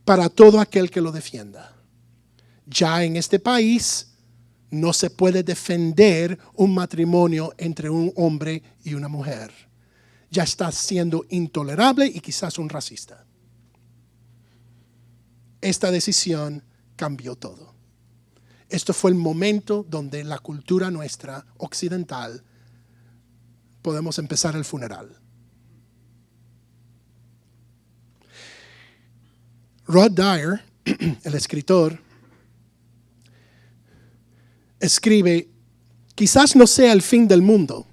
para todo aquel que lo defienda. Ya en este país no se puede defender un matrimonio entre un hombre y una mujer. Ya está siendo intolerable y quizás un racista. Esta decisión cambió todo. Esto fue el momento donde la cultura nuestra occidental podemos empezar el funeral. Rod Dyer, el escritor, escribe: quizás no sea el fin del mundo,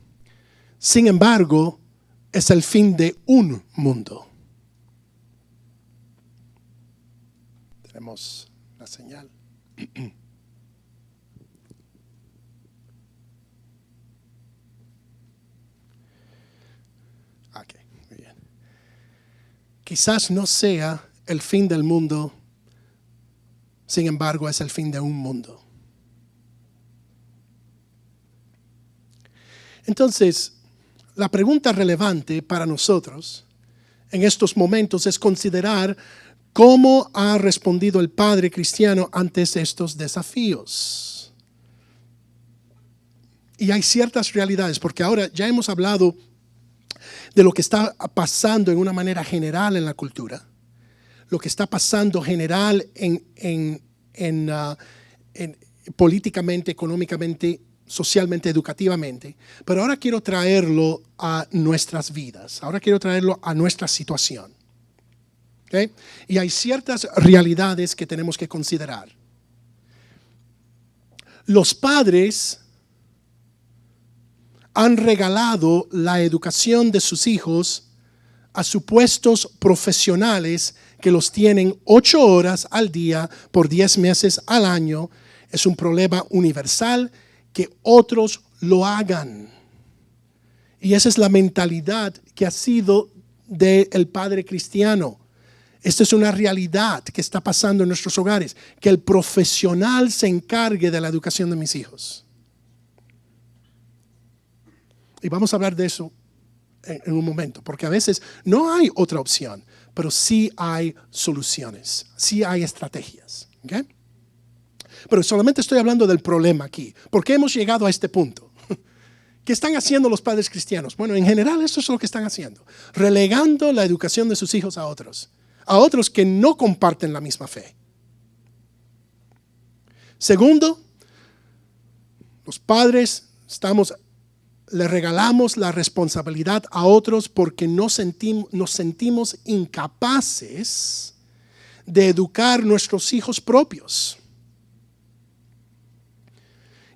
sin embargo, es el fin de un mundo. Tenemos la señal. Ok, muy bien. Quizás no sea el fin del mundo, sin embargo, es el fin de un mundo. Entonces, la pregunta relevante para nosotros en estos momentos es considerar cómo ha respondido el padre cristiano ante estos desafíos. Y hay ciertas realidades, porque ahora ya hemos hablado de lo que está pasando en una manera general en la cultura, lo que está pasando general en políticamente, económicamente, socialmente, educativamente, pero ahora quiero traerlo a nuestras vidas, ahora quiero traerlo a nuestra situación. ¿Okay? Y hay ciertas realidades que tenemos que considerar. Los padres han regalado la educación de sus hijos a supuestos profesionales que los tienen 8 horas al día por 10 meses al año. Es un problema universal. Que otros lo hagan. Y esa es la mentalidad que ha sido del padre cristiano. Esta es una realidad que está pasando en nuestros hogares. Que el profesional se encargue de la educación de mis hijos. Y vamos a hablar de eso en un momento. Porque a veces no hay otra opción. Pero sí hay soluciones. Sí hay estrategias. ¿Okay? Pero solamente estoy hablando del problema aquí. ¿Por qué hemos llegado a este punto? ¿Qué están haciendo los padres cristianos? Bueno, en general esto es lo que están haciendo. Relegando la educación de sus hijos a otros que no comparten la misma fe. Segundo, los padres le regalamos la responsabilidad a otros porque nos sentimos incapaces de educar nuestros hijos propios.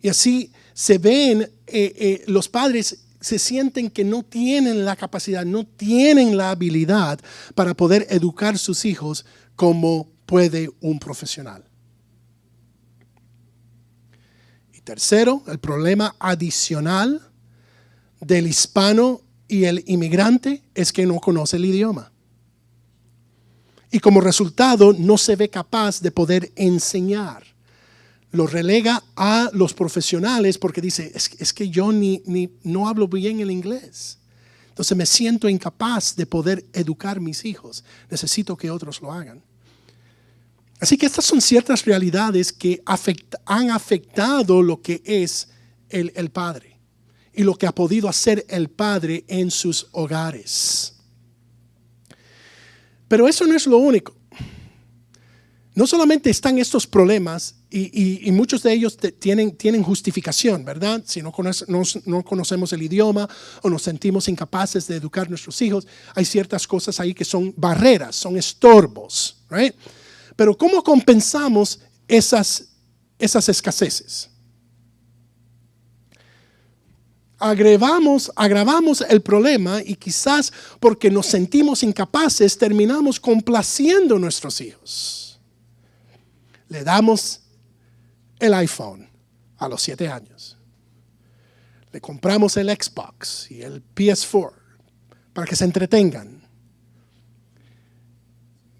Y así se ven, los padres se sienten que no tienen la capacidad, no tienen la habilidad para poder educar sus hijos como puede un profesional. Y tercero, el problema adicional del hispano y el inmigrante es que no conoce el idioma. Y como resultado no se ve capaz de poder enseñar. Lo relega a los profesionales porque dice, es que yo no hablo bien el inglés. Entonces me siento incapaz de poder educar a mis hijos. Necesito que otros lo hagan. Así que estas son ciertas realidades que han afectado lo que es el padre y lo que ha podido hacer el padre en sus hogares. Pero eso no es lo único. No solamente están estos problemas y muchos de ellos tienen justificación, ¿verdad? Si no conocemos el idioma o nos sentimos incapaces de educar a nuestros hijos, hay ciertas cosas ahí que son barreras, son estorbos, ¿right? Pero ¿cómo compensamos esas escaseces? Agravamos el problema y quizás porque nos sentimos incapaces terminamos complaciendo a nuestros hijos. Le damos el iPhone a los 7 años. Le compramos el Xbox y el PS4 para que se entretengan.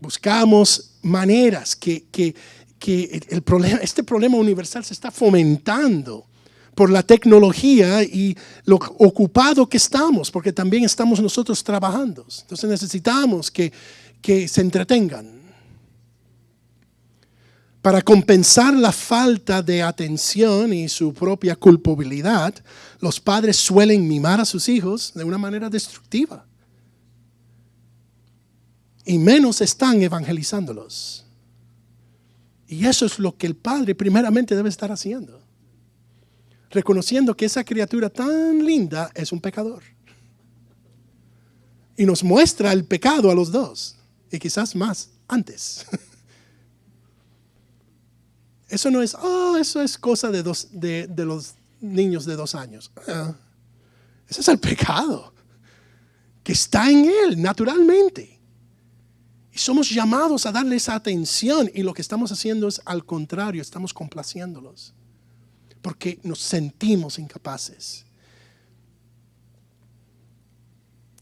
Buscamos maneras que este problema universal se está fomentando por la tecnología y lo ocupado que estamos, porque también estamos nosotros trabajando. Entonces necesitamos que se entretengan. Para compensar la falta de atención y su propia culpabilidad, los padres suelen mimar a sus hijos de una manera destructiva. Y menos están evangelizándolos. Y eso es lo que el padre primeramente debe estar haciendo. Reconociendo que esa criatura tan linda es un pecador. Y nos muestra el pecado a los dos. Y quizás más antes. Eso no es, eso es cosa de los niños de 2 años. Ese es el pecado que está en él naturalmente. Y somos llamados a darle esa atención y lo que estamos haciendo es al contrario, estamos complaciéndolos. Porque nos sentimos incapaces.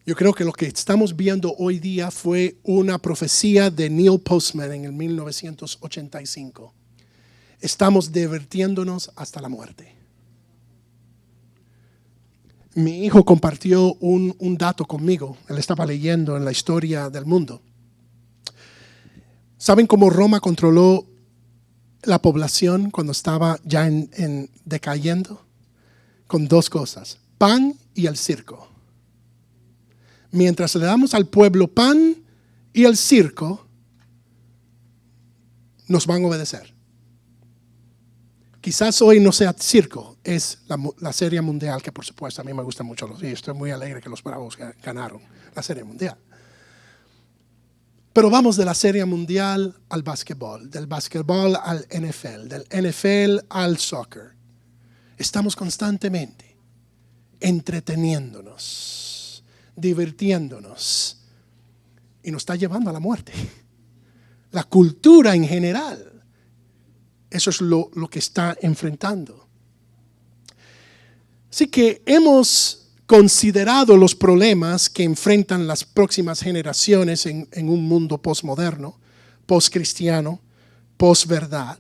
Yo creo que lo que estamos viendo hoy día fue una profecía de Neil Postman en el 1985. Estamos divirtiéndonos hasta la muerte. Mi hijo compartió un dato conmigo. Él estaba leyendo en la historia del mundo. ¿Saben cómo Roma controló la población cuando estaba ya en decayendo? Con 2 cosas: pan y el circo. Mientras le damos al pueblo pan y el circo, nos van a obedecer. Quizás hoy no sea circo, es la Serie Mundial, que por supuesto a mí me gusta mucho. Y estoy muy alegre que los Bravos ganaron la Serie Mundial. Pero vamos de la Serie Mundial al básquetbol, del básquetbol al NFL, del NFL al soccer. Estamos constantemente entreteniéndonos, divirtiéndonos, y nos está llevando a la muerte. La cultura en general. Eso es lo que está enfrentando. Así que hemos considerado los problemas que enfrentan las próximas generaciones en un mundo postmoderno, postcristiano, posverdad.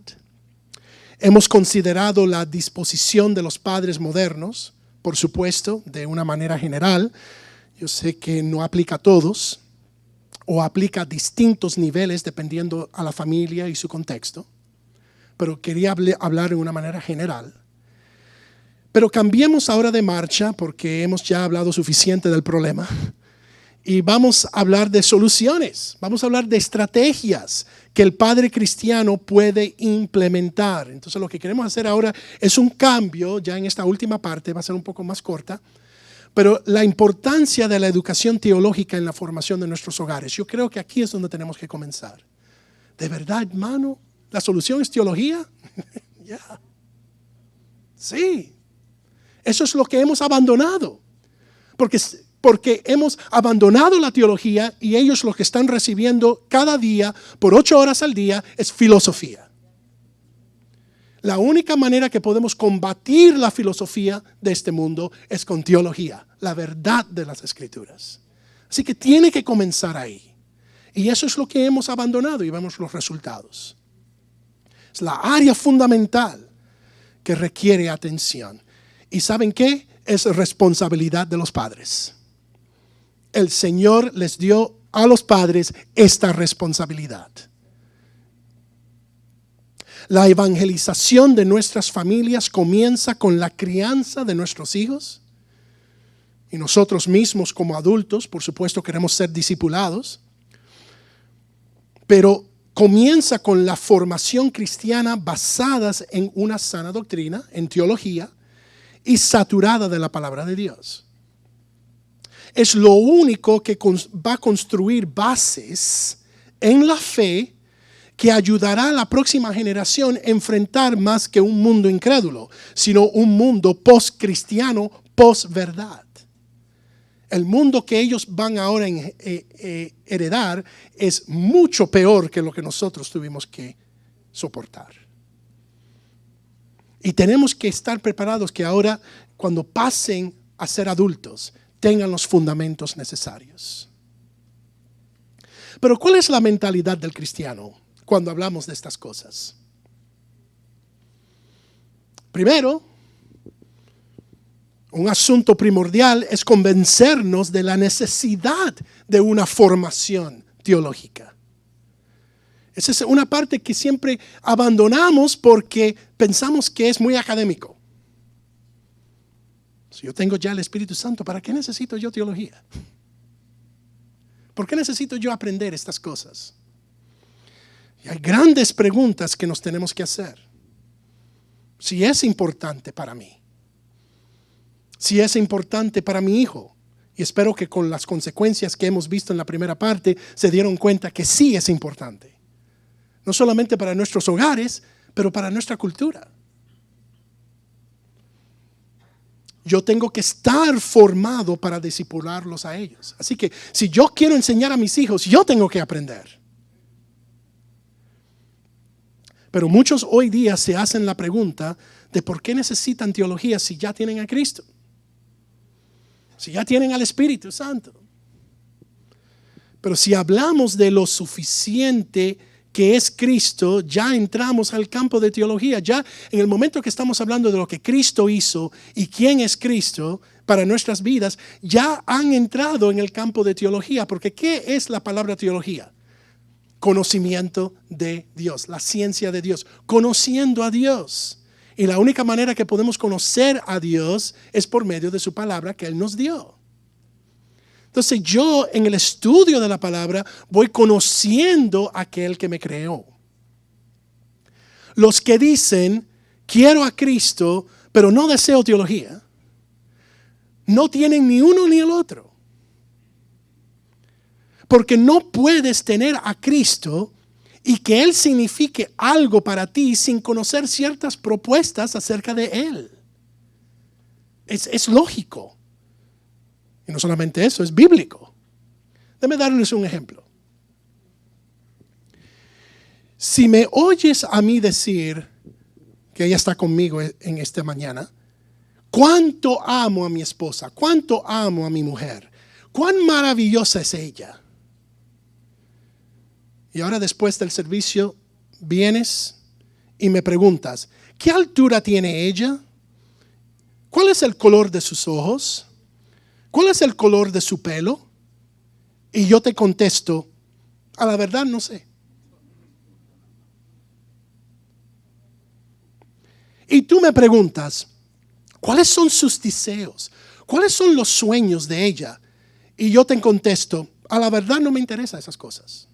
Hemos considerado la disposición de los padres modernos, por supuesto, de una manera general. Yo sé que no aplica a todos, o aplica a distintos niveles dependiendo a la familia y su contexto. Pero quería hablar de una manera general. Pero cambiemos ahora de marcha porque hemos ya hablado suficiente del problema. Y vamos a hablar de soluciones. Vamos a hablar de estrategias que el padre cristiano puede implementar. Entonces lo que queremos hacer ahora es un cambio. Ya en esta última parte va a ser un poco más corta. Pero la importancia de la educación teológica en la formación de nuestros hogares. Yo creo que aquí es donde tenemos que comenzar. ¿De verdad, hermano? ¿La solución es teología? Ya. Sí. Eso es lo que hemos abandonado. Porque hemos abandonado la teología y ellos lo que están recibiendo cada día, por 8 horas al día, es filosofía. La única manera que podemos combatir la filosofía de este mundo es con teología, la verdad de las Escrituras. Así que tiene que comenzar ahí. Y eso es lo que hemos abandonado y vemos los resultados. Es la área fundamental que requiere atención. ¿Y saben qué? Es responsabilidad de los padres. El Señor les dio a los padres esta responsabilidad. La evangelización de nuestras familias comienza con la crianza de nuestros hijos. Y nosotros mismos como adultos, por supuesto, queremos ser discipulados. Pero comienza con la formación cristiana basada en una sana doctrina, en teología, y saturada de la palabra de Dios. Es lo único que va a construir bases en la fe que ayudará a la próxima generación a enfrentar más que un mundo incrédulo, sino un mundo post-cristiano, post-verdad. El mundo que ellos van ahora a heredar es mucho peor que lo que nosotros tuvimos que soportar. Y tenemos que estar preparados que ahora, cuando pasen a ser adultos, tengan los fundamentos necesarios. Pero ¿cuál es la mentalidad del cristiano cuando hablamos de estas cosas? Primero, Un asunto primordial es convencernos de la necesidad de una formación teológica. Esa es una parte que siempre abandonamos porque pensamos que es muy académico. Si yo tengo ya el Espíritu Santo, ¿para qué necesito yo teología? ¿Por qué necesito yo aprender estas cosas? Y hay grandes preguntas que nos tenemos que hacer. Si es importante para mí, si es importante para mi hijo, y espero que con las consecuencias que hemos visto en la primera parte se dieron cuenta que sí es importante, no solamente para nuestros hogares, pero para nuestra cultura. Yo tengo que estar formado para discipularlos a ellos. Así que si yo quiero enseñar a mis hijos, yo tengo que aprender. Pero muchos hoy día se hacen la pregunta de por qué necesitan teología si ya tienen a Cristo, si ya tienen al Espíritu Santo. Pero si hablamos de lo suficiente que es Cristo, ya entramos al campo de teología. Ya en el momento que estamos hablando de lo que Cristo hizo y quién es Cristo para nuestras vidas, ya han entrado en el campo de teología. Porque ¿qué es la palabra teología? Conocimiento de Dios, la ciencia de Dios, conociendo a Dios. Y la única manera que podemos conocer a Dios es por medio de su palabra que Él nos dio. Entonces yo en el estudio de la palabra voy conociendo a aquel que me creó. Los que dicen, quiero a Cristo, pero no deseo teología, no tienen ni uno ni el otro. Porque no puedes tener a Cristo y que Él signifique algo para ti sin conocer ciertas propuestas acerca de Él. Es lógico. Y no solamente eso, es bíblico. Déjame darles un ejemplo. Si me oyes a mí decir que ella está conmigo en esta mañana, cuánto amo a mi esposa, cuánto amo a mi mujer, cuán maravillosa es ella. Y ahora después del servicio vienes y me preguntas, ¿qué altura tiene ella? ¿Cuál es el color de sus ojos? ¿Cuál es el color de su pelo? Y yo te contesto, a la verdad no sé. Y tú me preguntas, ¿cuáles son sus deseos? ¿Cuáles son los sueños de ella? Y yo te contesto, a la verdad no me interesan esas cosas.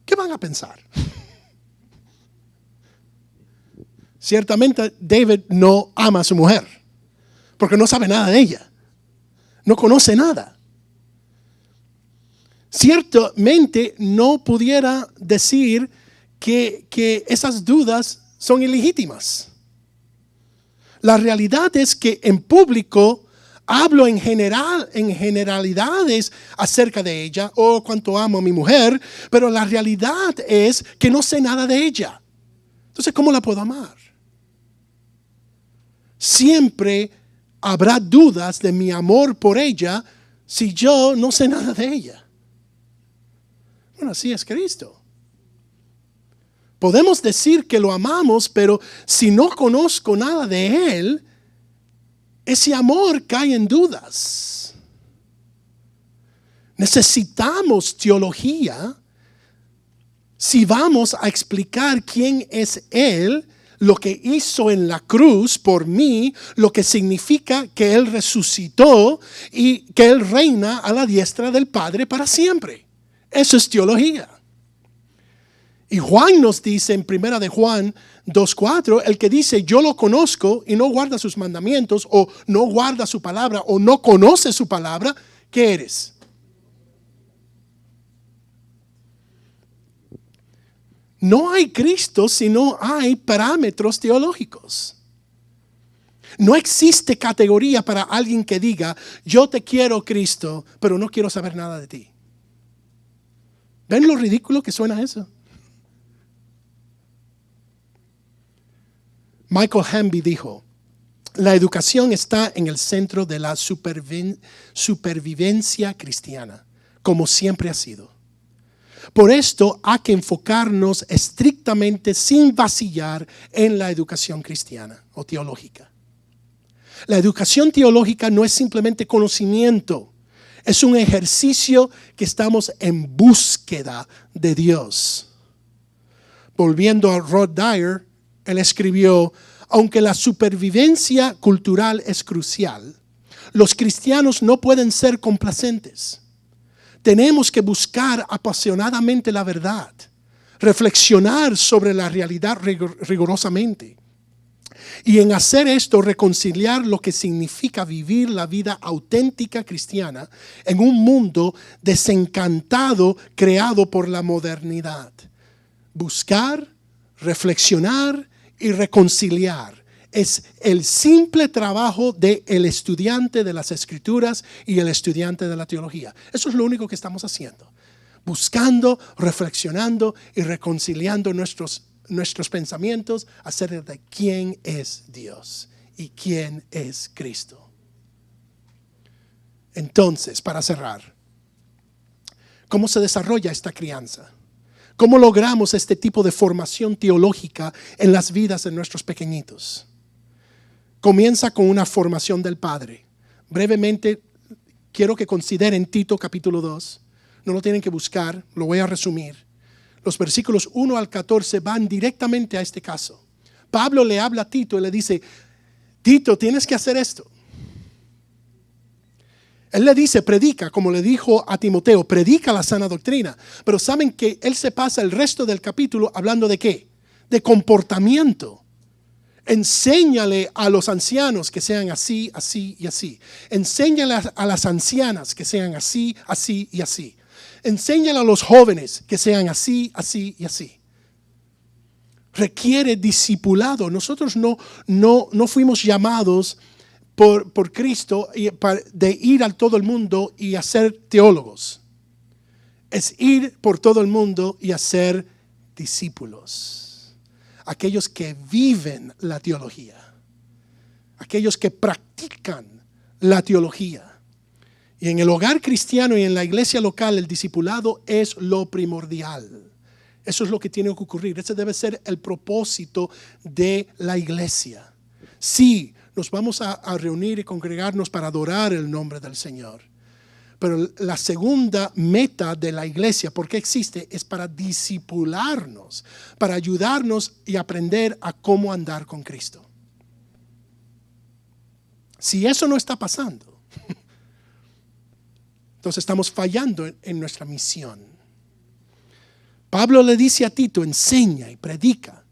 ¿Qué van a pensar? Ciertamente David no ama a su mujer, porque no sabe nada de ella, no conoce nada. Ciertamente no pudiera decir que esas dudas son ilegítimas. La realidad es que en público hablo en generalidades acerca de ella, o cuánto amo a mi mujer, pero la realidad es que no sé nada de ella. Entonces, ¿cómo la puedo amar? Siempre habrá dudas de mi amor por ella si yo no sé nada de ella. Bueno, así es Cristo. Podemos decir que lo amamos, pero si no conozco nada de Él, ese amor cae en dudas. Necesitamos teología si vamos a explicar quién es Él, lo que hizo en la cruz por mí, lo que significa que Él resucitó y que Él reina a la diestra del Padre para siempre. Eso es teología. Y Juan nos dice en 1 de Juan 2:4, el que dice yo lo conozco y no guarda sus mandamientos, o no guarda su palabra, o no conoce su palabra, ¿qué eres? No hay Cristo si no hay parámetros teológicos. No existe categoría para alguien que diga yo te quiero Cristo, pero no quiero saber nada de ti. ¿Ven lo ridículo que suena eso? Michael Hamby dijo, la educación está en el centro de la supervivencia cristiana, como siempre ha sido. Por esto hay que enfocarnos estrictamente sin vacilar en la educación cristiana o teológica. La educación teológica no es simplemente conocimiento, es un ejercicio que estamos en búsqueda de Dios. Volviendo a Rod Dyer, él escribió: aunque la supervivencia cultural es crucial, los cristianos no pueden ser complacentes. Tenemos que buscar apasionadamente la verdad, reflexionar sobre la realidad rigurosamente. Y en hacer esto, reconciliar lo que significa vivir la vida auténtica cristiana en un mundo desencantado creado por la modernidad. Buscar, reflexionar y reconciliar es el simple trabajo del estudiante de las Escrituras y el estudiante de la teología. Eso es lo único que estamos haciendo. Buscando, reflexionando y reconciliando nuestros pensamientos acerca de quién es Dios y quién es Cristo. Entonces, para cerrar, ¿cómo se desarrolla esta crianza? ¿Cómo logramos este tipo de formación teológica en las vidas de nuestros pequeñitos? Comienza con una formación del Padre. Brevemente, quiero que consideren Tito capítulo 2. No lo tienen que buscar, lo voy a resumir. Los versículos 1 al 14 van directamente a este caso. Pablo le habla a Tito y le dice: Tito, tienes que hacer esto. Él le dice: predica, como le dijo a Timoteo, predica la sana doctrina. Pero saben que él se pasa el resto del capítulo hablando de ¿qué? De comportamiento. Enséñale a los ancianos que sean así, así y así. Enséñale a las ancianas que sean así, así y así. Enséñale a los jóvenes que sean así, así y así. Requiere discipulado. Nosotros no fuimos llamados por Cristo de ir a todo el mundo y hacer teólogos. Es ir por todo el mundo y hacer discípulos. Aquellos que viven la teología. Aquellos que practican la teología. Y en el hogar cristiano y en la iglesia local, el discipulado es lo primordial. Eso es lo que tiene que ocurrir. Ese debe ser el propósito de la iglesia. Sí, nos vamos a reunir y congregarnos para adorar el nombre del Señor. Pero la segunda meta de la iglesia, ¿por qué existe? Es para discipularnos, para ayudarnos y aprender a cómo andar con Cristo. Si eso no está pasando, entonces estamos fallando en nuestra misión. Pablo le dice a Tito: enseña y predica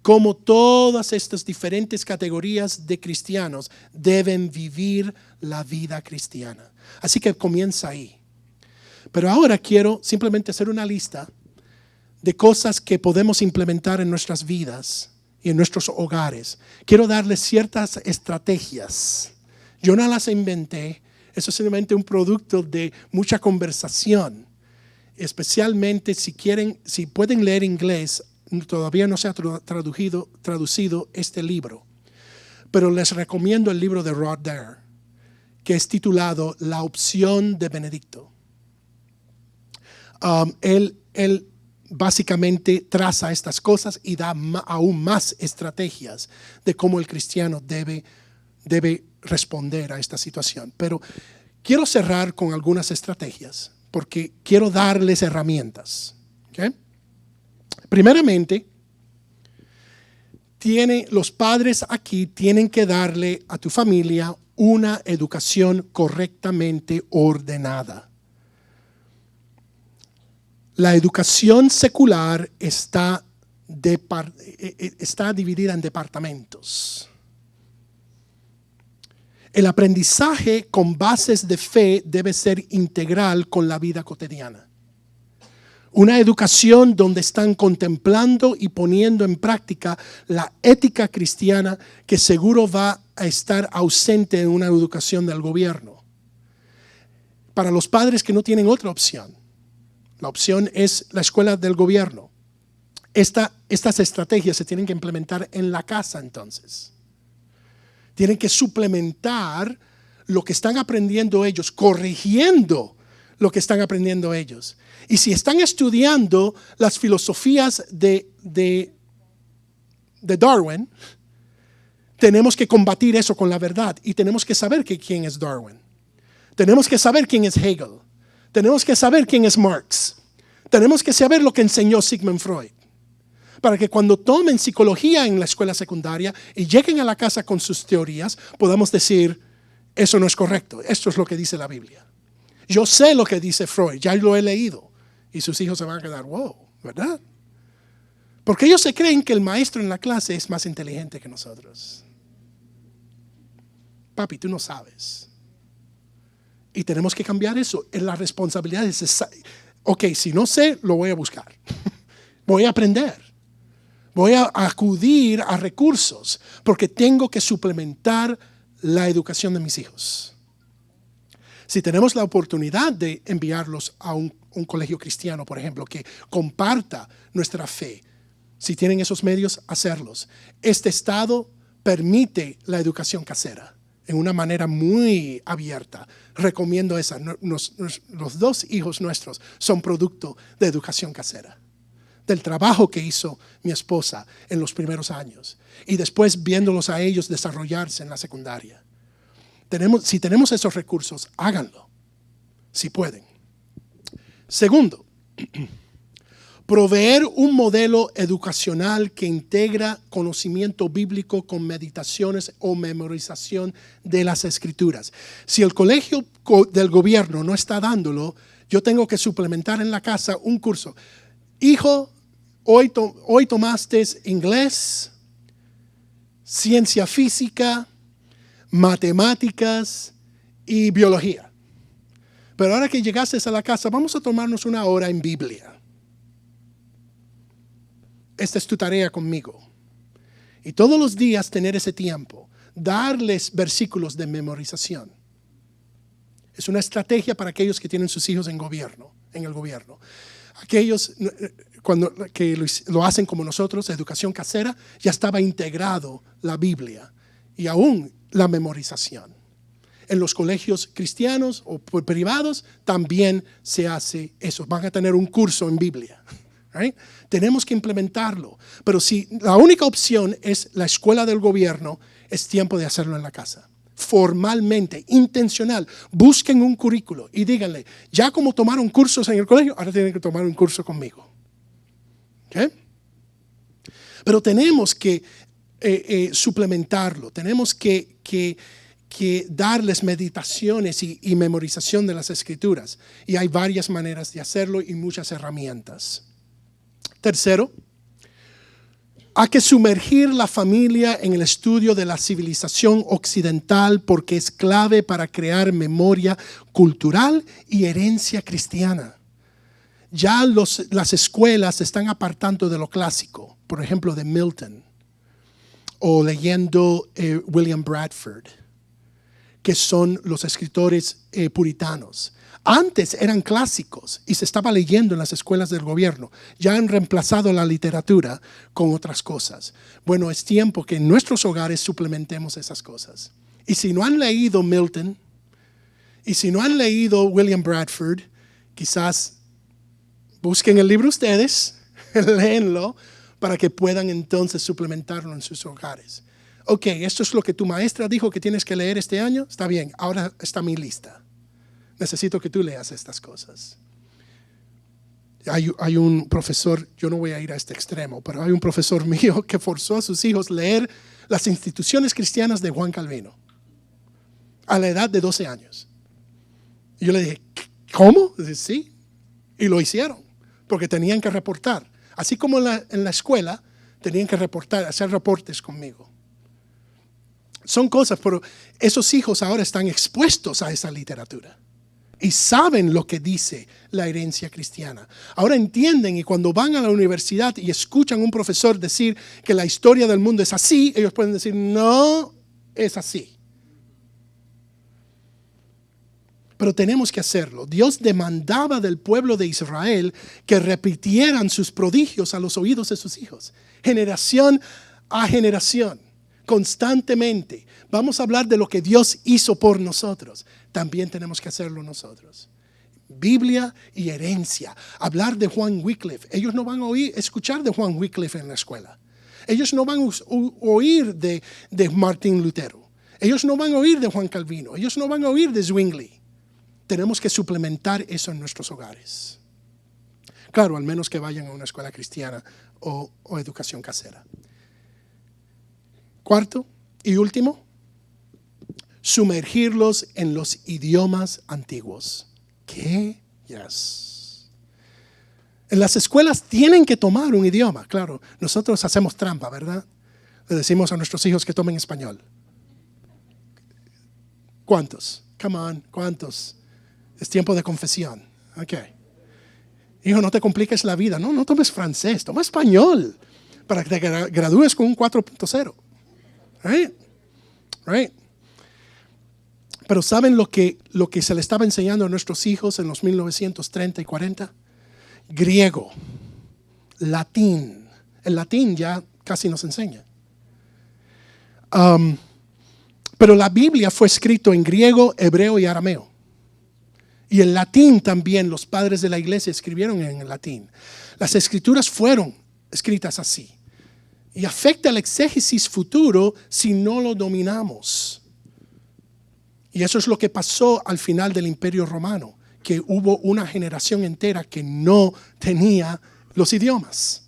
cómo todas estas diferentes categorías de cristianos deben vivir la vida cristiana. Así que comienza ahí. Pero ahora quiero simplemente hacer una lista de cosas que podemos implementar en nuestras vidas y en nuestros hogares. Quiero darles ciertas estrategias. Yo no las inventé. Eso es simplemente un producto de mucha conversación. Especialmente si pueden leer inglés, todavía no se ha traducido este libro. Pero les recomiendo el libro de Rod Dyer, que es titulado La opción de Benedicto. Él básicamente traza estas cosas y da aún más estrategias de cómo el cristiano debe responder a esta situación. Pero quiero cerrar con algunas estrategias porque quiero darles herramientas. ¿Okay? Primeramente, los padres aquí tienen que darle a tu familia una educación correctamente ordenada. La educación secular está dividida en departamentos. El aprendizaje con bases de fe debe ser integral con la vida cotidiana. Una educación donde están contemplando y poniendo en práctica la ética cristiana que seguro va a estar ausente en una educación del gobierno. Para los padres que no tienen otra opción, la opción es la escuela del gobierno. Estas estrategias se tienen que implementar en la casa entonces. Tienen que suplementar lo que están aprendiendo ellos, corrigiendo lo que están aprendiendo ellos. Y si están estudiando las filosofías de Darwin, tenemos que combatir eso con la verdad y tenemos que saber quién es Darwin. Tenemos que saber quién es Hegel. Tenemos que saber quién es Marx. Tenemos que saber lo que enseñó Sigmund Freud. Para que cuando tomen psicología en la escuela secundaria y lleguen a la casa con sus teorías, podamos decir, eso no es correcto, esto es lo que dice la Biblia. Yo sé lo que dice Freud, ya lo he leído. Y sus hijos se van a quedar, wow, ¿verdad? Porque ellos se creen que el maestro en la clase es más inteligente que nosotros. Papi, tú no sabes. Y tenemos que cambiar eso. La responsabilidad es, ok, si no sé, lo voy a buscar. Voy a aprender. Voy a acudir a recursos porque tengo que suplementar la educación de mis hijos. Si tenemos la oportunidad de enviarlos a un colegio cristiano, por ejemplo, que comparta nuestra fe, si tienen esos medios, hacerlos. Este estado permite la educación casera en una manera muy abierta. Recomiendo esa. Los 2 hijos nuestros son producto de educación casera, del trabajo que hizo mi esposa en los primeros años y después viéndolos a ellos desarrollarse en la secundaria. Si tenemos esos recursos, háganlo, si pueden. Segundo, proveer un modelo educacional que integra conocimiento bíblico con meditaciones o memorización de las escrituras. Si el colegio del gobierno no está dándolo, yo tengo que suplementar en la casa un curso. Hijo, hoy tomaste inglés, ciencia física, matemáticas y biología. Pero ahora que llegaste a la casa, vamos a tomarnos una hora en Biblia. Esta es tu tarea conmigo. Y todos los días tener ese tiempo, darles versículos de memorización. Es una estrategia para aquellos que tienen sus hijos en el gobierno. Aquellos que lo hacen como nosotros, educación casera, ya estaba integrado la Biblia y aún la memorización. En los colegios cristianos o privados también se hace eso. Van a tener un curso en Biblia. Right? Tenemos que implementarlo. Pero si la única opción es la escuela del gobierno, es tiempo de hacerlo en la casa. Formalmente, intencional. Busquen un currículo y díganle, ya como tomaron cursos en el colegio, ahora tienen que tomar un curso conmigo. ¿Okay? Pero tenemos que suplementarlo. Tenemos que darles meditaciones y memorización de las escrituras. Y hay varias maneras de hacerlo y muchas herramientas. Tercero, hay que sumergir la familia en el estudio de la civilización occidental porque es clave para crear memoria cultural y herencia cristiana. Ya las escuelas se están apartando de lo clásico, por ejemplo de Milton, o leyendo William Bradford, que son los escritores puritanos. Antes eran clásicos y se estaba leyendo en las escuelas del gobierno. Ya han reemplazado la literatura con otras cosas. Bueno, es tiempo que en nuestros hogares suplementemos esas cosas. Y si no han leído Milton, y si no han leído William Bradford, quizás busquen el libro ustedes, léenlo, para que puedan entonces suplementarlo en sus hogares. Ok, esto es lo que tu maestra dijo que tienes que leer este año. Está bien, ahora está mi lista. Necesito que tú leas estas cosas. Hay un profesor, yo no voy a ir a este extremo, pero hay un profesor mío que forzó a sus hijos a leer las instituciones cristianas de Juan Calvino a la edad de 12 años. Y yo le dije, ¿cómo? Dice, sí. Y lo hicieron, porque tenían que reportar. Así como en la escuela, tenían que reportar, hacer reportes conmigo. Son cosas, pero esos hijos ahora están expuestos a esa literatura. Y saben lo que dice la herencia cristiana. Ahora entienden y cuando van a la universidad y escuchan a un profesor decir que la historia del mundo es así, ellos pueden decir, no es así. Pero tenemos que hacerlo. Dios demandaba del pueblo de Israel que repitieran sus prodigios a los oídos de sus hijos. Generación a generación, constantemente. Vamos a hablar de lo que Dios hizo por nosotros. También tenemos que hacerlo nosotros. Biblia y herencia. Hablar de Juan Wycliffe. Ellos no van a escuchar de Juan Wycliffe en la escuela. Ellos no van a oír de Martín Lutero. Ellos no van a oír de Juan Calvino. Ellos no van a oír de Zwingli. Tenemos que suplementar eso en nuestros hogares. Claro, al menos que vayan a una escuela cristiana o educación casera. Cuarto y último, sumergirlos en los idiomas antiguos. ¿Qué? Yes. En las escuelas tienen que tomar un idioma. Claro, nosotros hacemos trampa, ¿verdad? Le decimos a nuestros hijos que tomen español. ¿Cuántos? Come on, ¿cuántos? Es tiempo de confesión. Ok. Hijo, no te compliques la vida. No tomes francés, toma español para que te gradúes con un 4.0. Right? Pero ¿saben lo que se le estaba enseñando a nuestros hijos en los 1930 y 40? Griego, latín. El latín ya casi nos enseña. Pero la Biblia fue escrito en griego, hebreo y arameo. Y el latín también, los padres de la iglesia escribieron en el latín. Las escrituras fueron escritas así. Y afecta el exégesis futuro si no lo dominamos. Y eso es lo que pasó al final del Imperio Romano, que hubo una generación entera que no tenía los idiomas.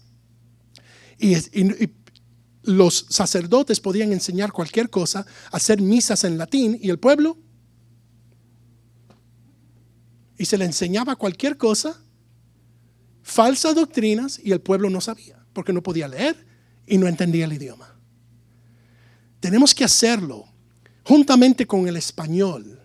Y los sacerdotes podían enseñar cualquier cosa, hacer misas en latín, y el pueblo, y se le enseñaba cualquier cosa, falsas doctrinas, y el pueblo no sabía, porque no podía leer y no entendía el idioma. Tenemos que hacerlo juntamente con el español,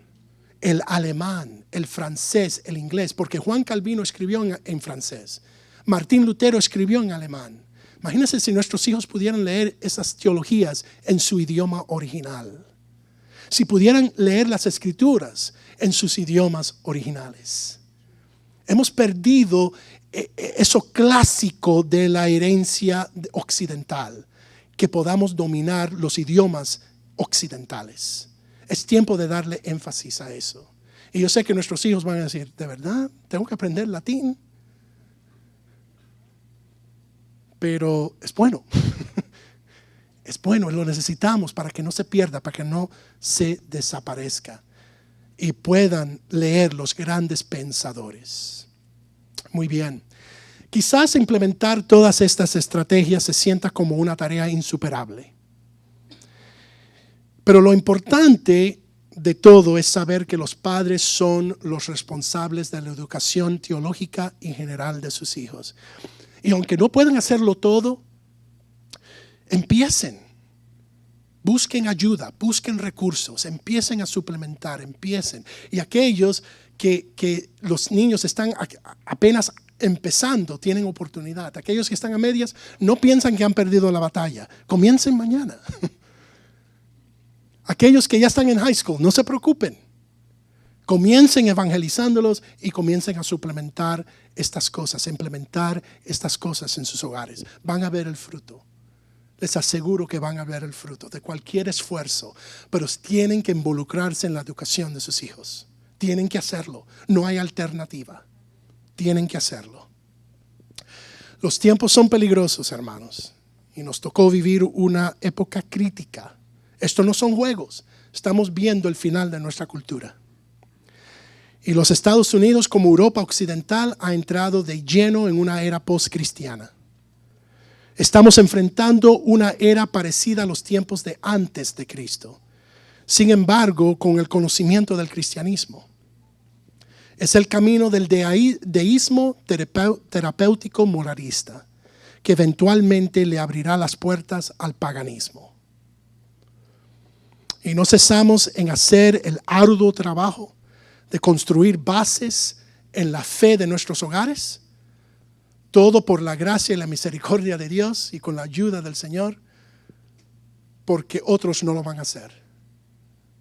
el alemán, el francés, el inglés, porque Juan Calvino escribió en francés, Martín Lutero escribió en alemán. Imagínense si nuestros hijos pudieran leer esas teologías en su idioma original. Si pudieran leer las escrituras en sus idiomas originales. Hemos perdido eso clásico de la herencia occidental, que podamos dominar los idiomas occidentales. Es tiempo de darle énfasis a eso. Y yo sé que nuestros hijos van a decir, ¿de verdad? ¿Tengo que aprender latín? Pero es bueno. Es bueno, lo necesitamos para que no se pierda, para que no se desaparezca. Y puedan leer los grandes pensadores. Muy bien. Quizás implementar todas estas estrategias se sienta como una tarea insuperable. Pero lo importante de todo es saber que los padres son los responsables de la educación teológica y general de sus hijos. Y aunque no puedan hacerlo todo, empiecen. Busquen ayuda, busquen recursos, empiecen a suplementar, empiecen. Y aquellos que los niños están apenas empezando, tienen oportunidad. Aquellos que están a medias no piensan que han perdido la batalla. Comiencen mañana. Aquellos que ya están en high school, no se preocupen. Comiencen evangelizándolos y comiencen a suplementar estas cosas, a implementar estas cosas en sus hogares. Van a ver el fruto. Les aseguro que van a ver el fruto de cualquier esfuerzo, pero tienen que involucrarse en la educación de sus hijos. Tienen que hacerlo. No hay alternativa. Tienen que hacerlo. Los tiempos son peligrosos, hermanos, y nos tocó vivir una época crítica. Esto no son juegos. Estamos viendo el final de nuestra cultura. Y los Estados Unidos, como Europa occidental, ha entrado de lleno en una era post-cristiana. Estamos enfrentando una era parecida a los tiempos de antes de Cristo. Sin embargo, con el conocimiento del cristianismo. Es el camino del deísmo terapéutico moralista, que eventualmente le abrirá las puertas al paganismo. Y no cesamos en hacer el arduo trabajo de construir bases en la fe de nuestros hogares. Todo por la gracia y la misericordia de Dios y con la ayuda del Señor, porque otros no lo van a hacer.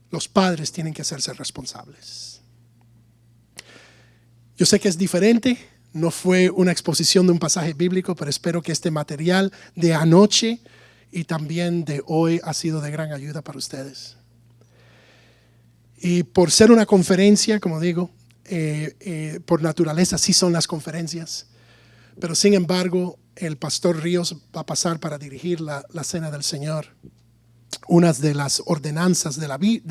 Los padres tienen que hacerse responsables. Yo sé que es diferente, no fue una exposición de un pasaje bíblico, pero espero que este material de anoche y también de hoy ha sido de gran ayuda para ustedes. Y por ser una conferencia, como digo, por naturaleza sí son las conferencias, pero sin embargo el pastor Ríos va a pasar para dirigir la cena del Señor. Una de las ordenanzas de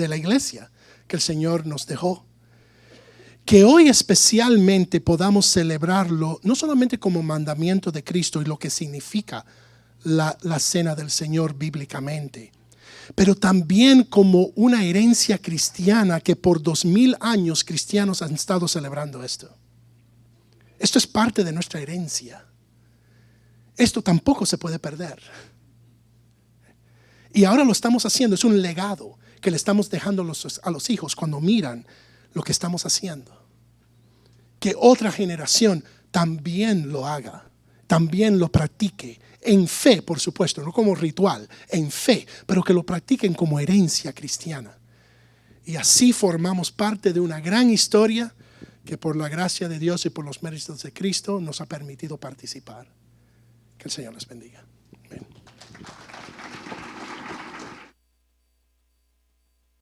la iglesia que el Señor nos dejó. Que hoy especialmente podamos celebrarlo, no solamente como mandamiento de Cristo y lo que significa la cena del Señor bíblicamente, pero también como una herencia cristiana que por 2000 años cristianos han estado celebrando esto. Esto es parte de nuestra herencia. Esto tampoco se puede perder. Y ahora lo estamos haciendo, es un legado que le estamos dejando a los hijos cuando miran lo que estamos haciendo. Que otra generación también lo haga, también lo practique, en fe, por supuesto, no como ritual, en fe, pero que lo practiquen como herencia cristiana. Y así formamos parte de una gran historia que por la gracia de Dios y por los méritos de Cristo nos ha permitido participar. Que el Señor les bendiga.